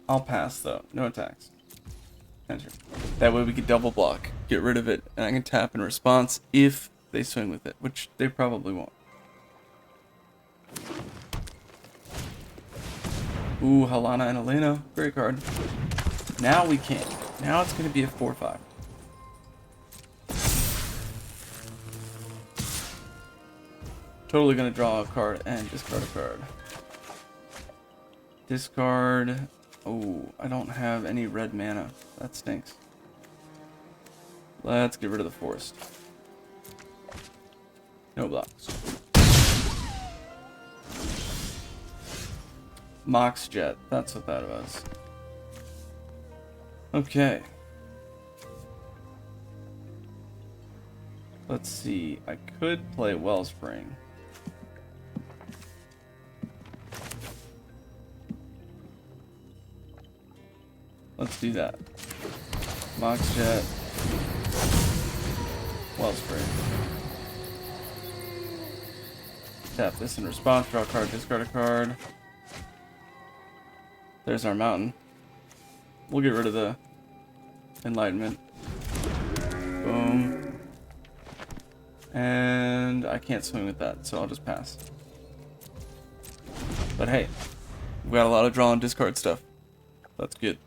I'll pass though. No attacks. Enter. That way we can double block. Get rid of it. And I can tap in response if they swing with it. Which they probably won't. Ooh, Halana and Elena. Great card. Now we can. Now it's going to be a 4-5. Totally going to draw a card and discard a card. Discard... Oh, I don't have any red mana. That stinks. Let's get rid of the forest. No blocks. Mox Jet, that's what that was. Okay. Let's see, I could play Wellspring. Let's do that. Mox Jet. Wellspring. Tap this in response, draw a card, discard a card. There's our mountain. We'll get rid of the enlightenment. Boom. And I can't swing with that, so I'll just pass. But hey, we got a lot of draw and discard stuff. That's good.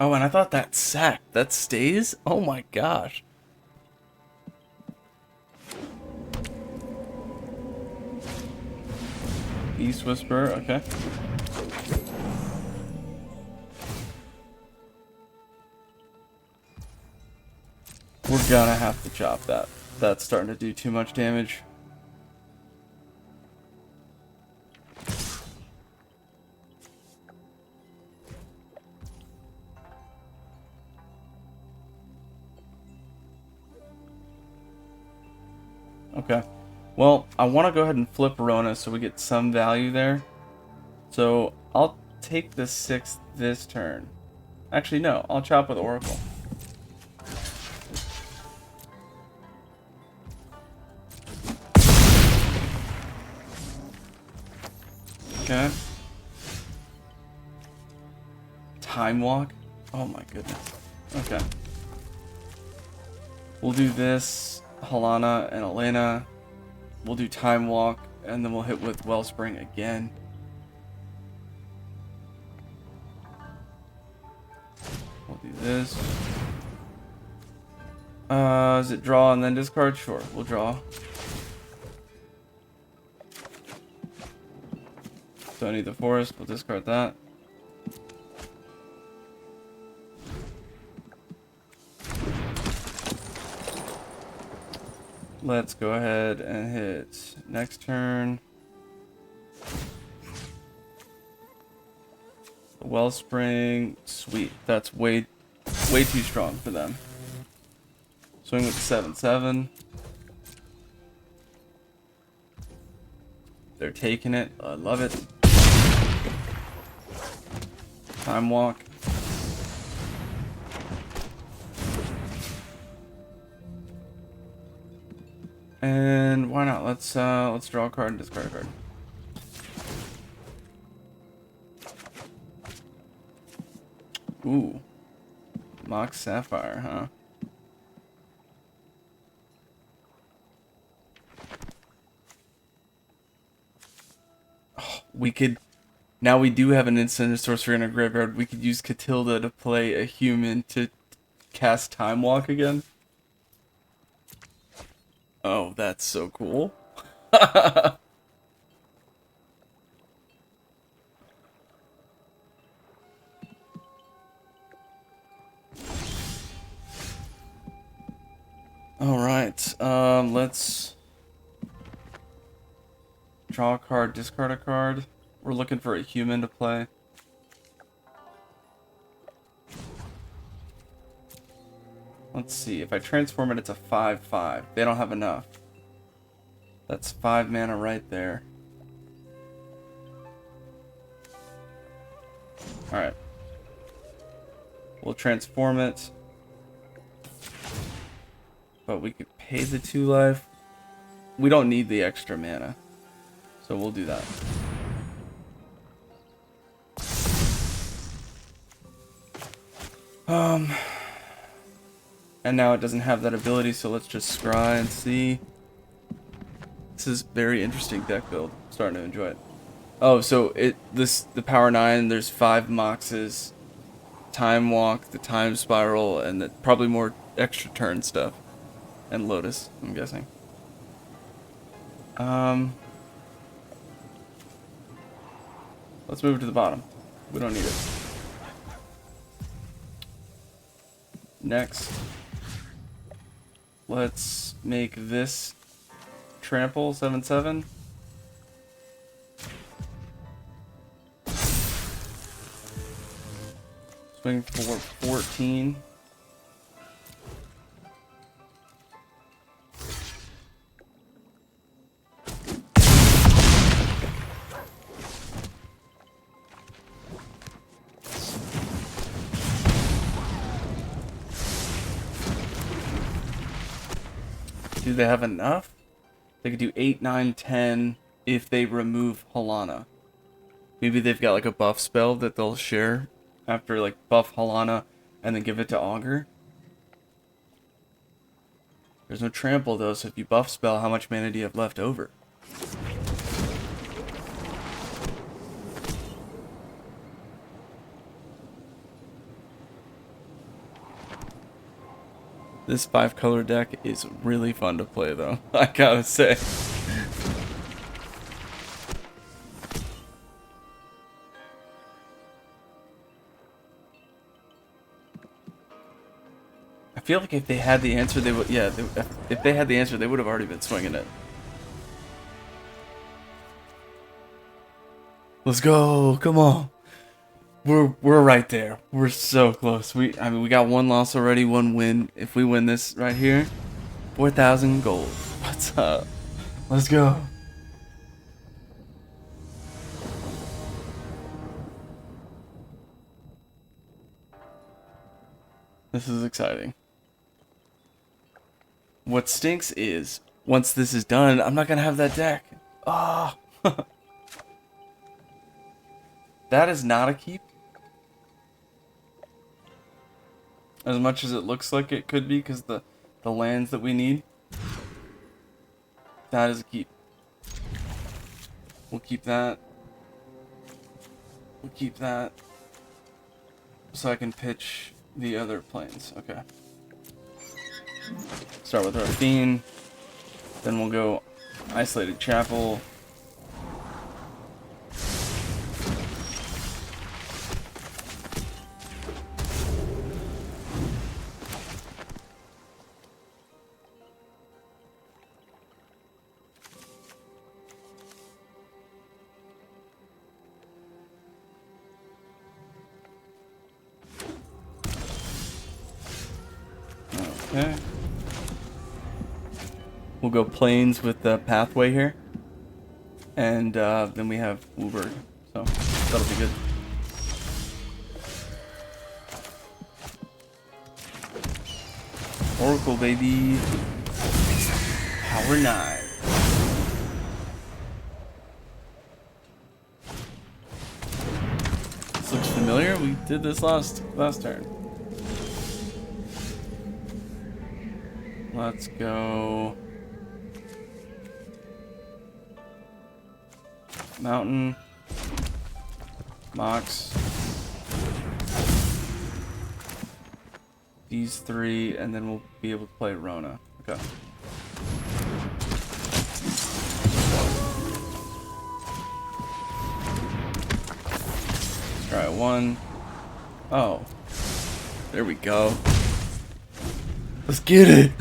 Oh, and I thought that sacked. That stays? Oh my gosh. East Whisperer, okay. We're gonna have to chop that. That's starting to do too much damage. Okay. Well, I want to go ahead and flip Rona so we get some value there. So I'll take the 6th this turn. Actually, no. I'll chop with Oracle. Okay. Time Walk? Oh my goodness. Okay. We'll do this, Halana and Elena. We'll do Time Walk, and then we'll hit with Wellspring again. We'll do this. Is it draw and then discard? Sure, we'll draw. So I need the forest, we'll discard that. Let's go ahead and hit next turn. Wellspring, sweet. That's way too strong for them. Swing with 7/7. They're taking it. I love it. Time Walk. And why not? Let's draw a card and discard a card. Ooh. Mox Sapphire, huh? Oh, we could... Now we do have an instant sorcery in our graveyard. We could use Catilda to play a human to cast Time Walk again. Oh, that's so cool. Alright, let's draw a card, discard a card. We're looking for a human to play. Let's see, if I transform it, it's a 5/5. They don't have enough. That's 5 mana right there. Alright. We'll transform it. But we could pay the 2 life. We don't need the extra mana. So we'll do that. And now it doesn't have that ability, so let's just scry and see. This is very interesting deck build. I'm starting to enjoy it. Oh, so the power 9, there's 5 Moxes, Time Walk, the Time Spiral, and probably more extra turn stuff. And Lotus, I'm guessing. Let's move to the bottom. We don't need it. Next, let's make this trample 7/7. Swing for 14. Do they have enough? They could do 8, 9, 10 if they remove Halana. Maybe they've got like a buff spell that they'll share after like buff Halana and then give it to Augur. There's no trample though, so if you buff spell, how much mana do you have left over? This 5-color deck is really fun to play though, I gotta say. I feel like if they had the answer, they would. Yeah, if they had the answer, they would have already been swinging it. Let's go! Come on, we're right there. We're so close. I mean, we got one loss already, one win. If we win this right here, 4,000 gold. What's up? Let's go. This is exciting. What stinks is, once this is done, I'm not gonna have that deck. Ah, oh. That is not a keep. As much as it looks like it could be, because the lands that we need. That is a keep. We'll keep that. We'll keep that. So I can pitch the other planes. Okay. Start with our Fiend. Then we'll go Isolated Chapel. Okay. We'll go planes with the pathway here. And then we have WUBRG. So that'll be good. Oracle, baby. Power 9. This looks familiar. We did this last turn. Let's go Mountain, Mox, these three, and then we'll be able to play Rona. Okay. Try one. Oh, there we go. Let's get it.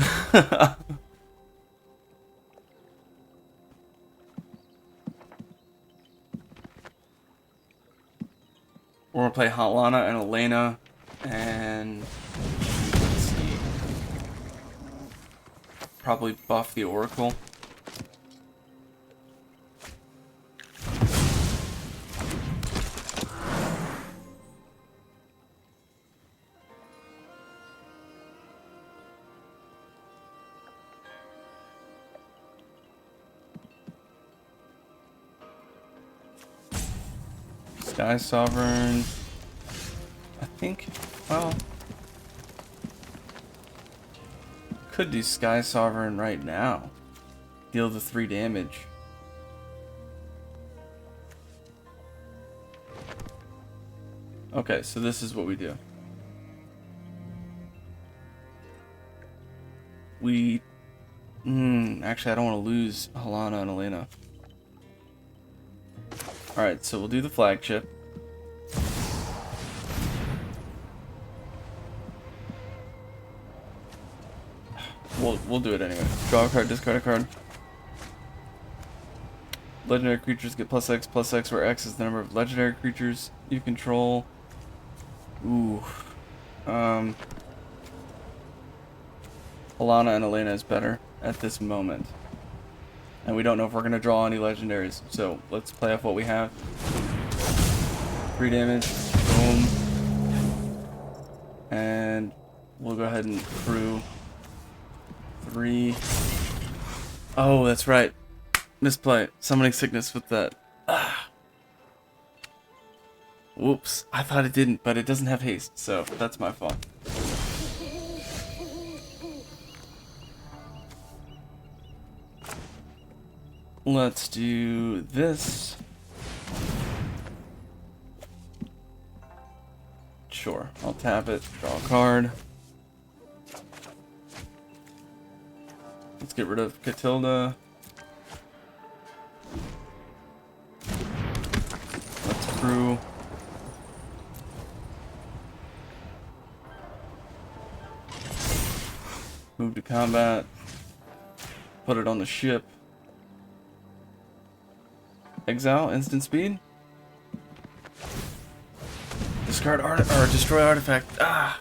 We're gonna play Halana and Elena, and let's see, probably buff the Oracle. Sky Sovereign, I think, well, could do Sky Sovereign right now. Deal the 3 damage. Okay, so this is what we do. Actually, I don't want to lose Halana and Elena. Alright, so we'll do the flagship. we'll do it anyway. Draw a card, discard a card. Legendary creatures get +X where X is the number of legendary creatures you control. Ooh. Alana and Elena is better at this moment. And we don't know if we're going to draw any legendaries. So let's play off what we have. 3 damage. Boom. And we'll go ahead and crew 3. Oh, that's right. Misplay. Summoning sickness with that. Ah. Whoops. I thought it didn't, but it doesn't have haste, so that's my fault. Let's do this. Sure. I'll tap it. Draw a card. Let's get rid of Catilda. Let's crew. Move to combat. Put it on the ship. Exile, instant speed. Discard art or destroy artifact. Ah.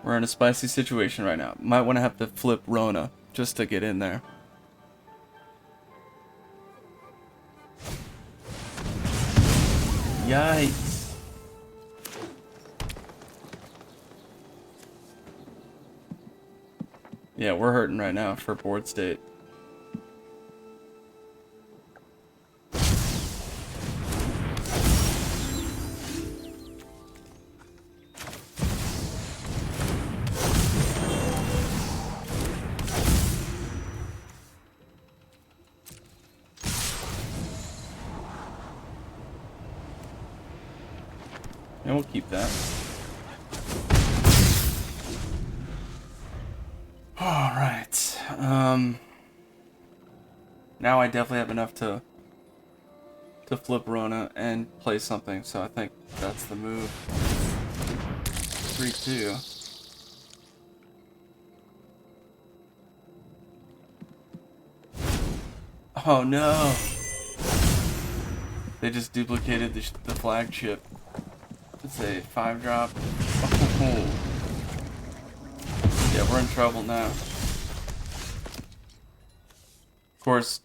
We're in a spicy situation right now. Might want to have to flip Rona just to get in there. Yikes. Yeah, we're hurting right now for board state. And we'll keep that. Alright. Now I definitely have enough to flip Rona and play something, so I think that's the move. 3-2. Oh no! They just duplicated the flagship. It's a 5-drop. Oh. Yeah, we're in trouble now. Of course,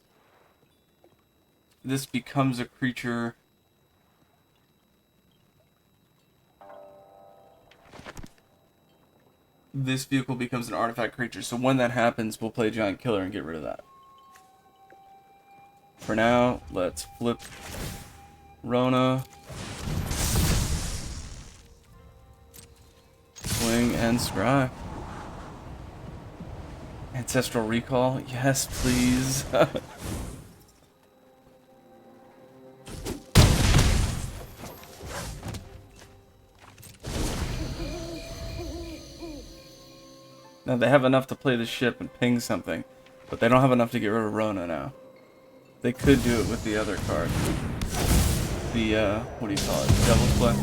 this becomes a creature. This vehicle becomes an artifact creature, so when that happens, we'll play Giant Killer and get rid of that. For now, let's flip Rona. Swing and scry. Ancestral Recall? Yes, please. Now they have enough to play the ship and ping something, but they don't have enough to get rid of Rona now. They could do it with the other card. The, what do you call it? Devil's Play?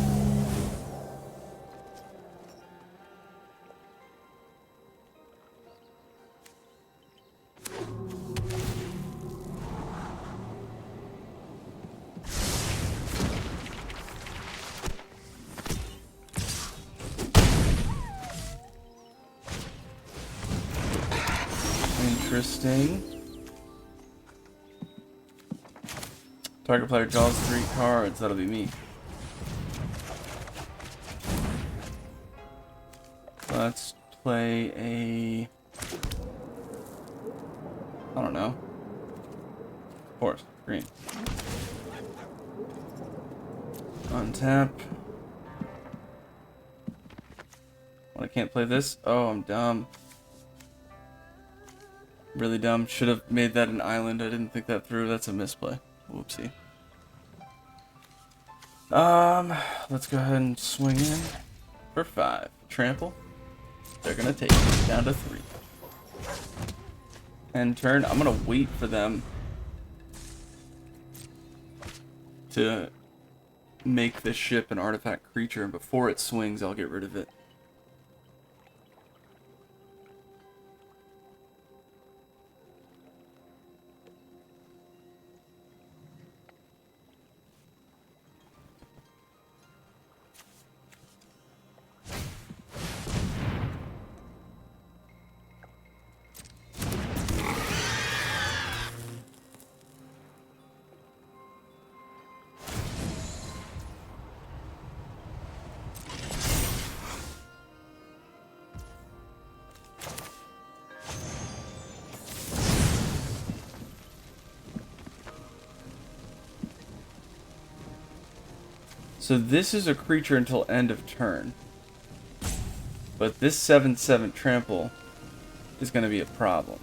Interesting. Target player draws 3 cards. That'll be me. Let's play a... I don't know. Of course, green. Untap. Well, I can't play this. Oh, I'm dumb. Really dumb. Should have made that an island. I didn't think that through. That's a misplay. Whoopsie. Let's go ahead and swing in for 5. Trample. They're gonna take it down to 3. End turn. I'm gonna wait for them to make this ship an artifact creature, and before it swings, I'll get rid of it. So this is a creature until end of turn. But this 7/7 trample is going to be a problem.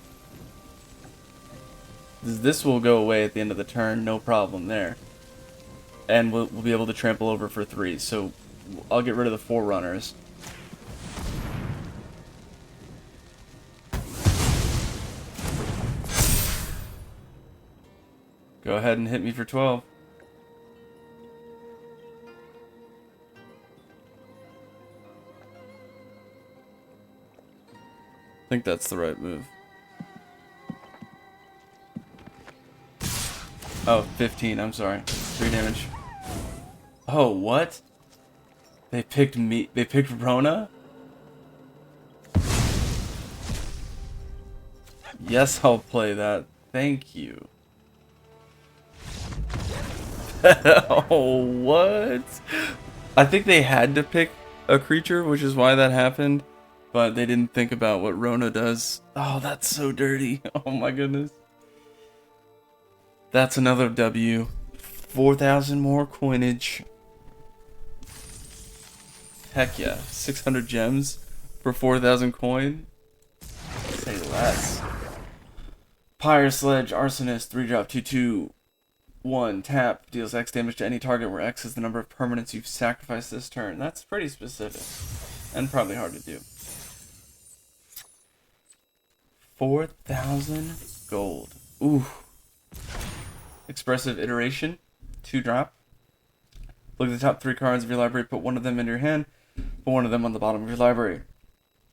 This will go away at the end of the turn, no problem there. And we'll be able to trample over for 3. So I'll get rid of the Forerunners. Go ahead and hit me for 12. I think that's the right move. Oh, 15, I'm sorry. 3 damage. Oh, what? They picked me. They picked Rona? Yes, I'll play that. Thank you. Oh, what? I think they had to pick a creature, which is why that happened. But they didn't think about what Rona does. Oh, that's so dirty. Oh my goodness. That's another W. 4,000 more coinage. Heck yeah. 600 gems for 4,000 coin. Say less. Pyre Sledge, Arsonist, 3-drop, 2/2. 1, tap, deals X damage to any target where X is the number of permanents you've sacrificed this turn. That's pretty specific. And probably hard to do. 4,000 gold. Ooh. Expressive Iteration, 2-drop. Look at the top 3 cards of your library, put one of them into your hand, put one of them on the bottom of your library.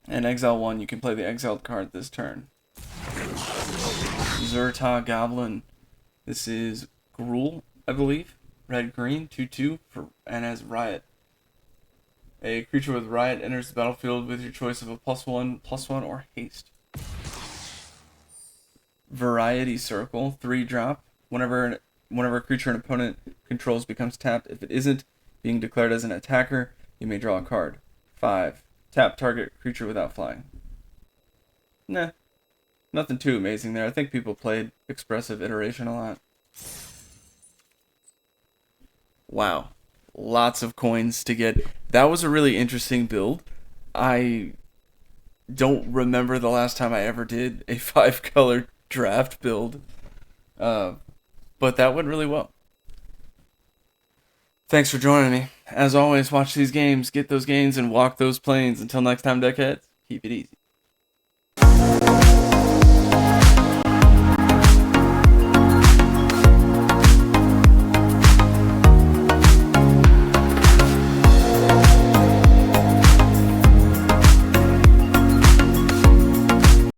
And exile 1, you can play the exiled card this turn. Zerta Goblin. This is Gruul, I believe. Red-green, 2/2, and has Riot. A creature with Riot enters the battlefield with your choice of a +1/+1, or haste. Variety Circle, 3-drop. Whenever a creature an opponent controls becomes tapped, if it isn't being declared as an attacker, you may draw a card. 5. Tap target creature without flying. Nah. Nothing too amazing there. I think people played Expressive Iteration a lot. Wow. Lots of coins to get. That was a really interesting build. I don't remember the last time I ever did a 5-color draft build. But that went really well. Thanks for joining me. As always, watch these games, get those gains, and walk those planes. Until next time, deckheads, keep it easy.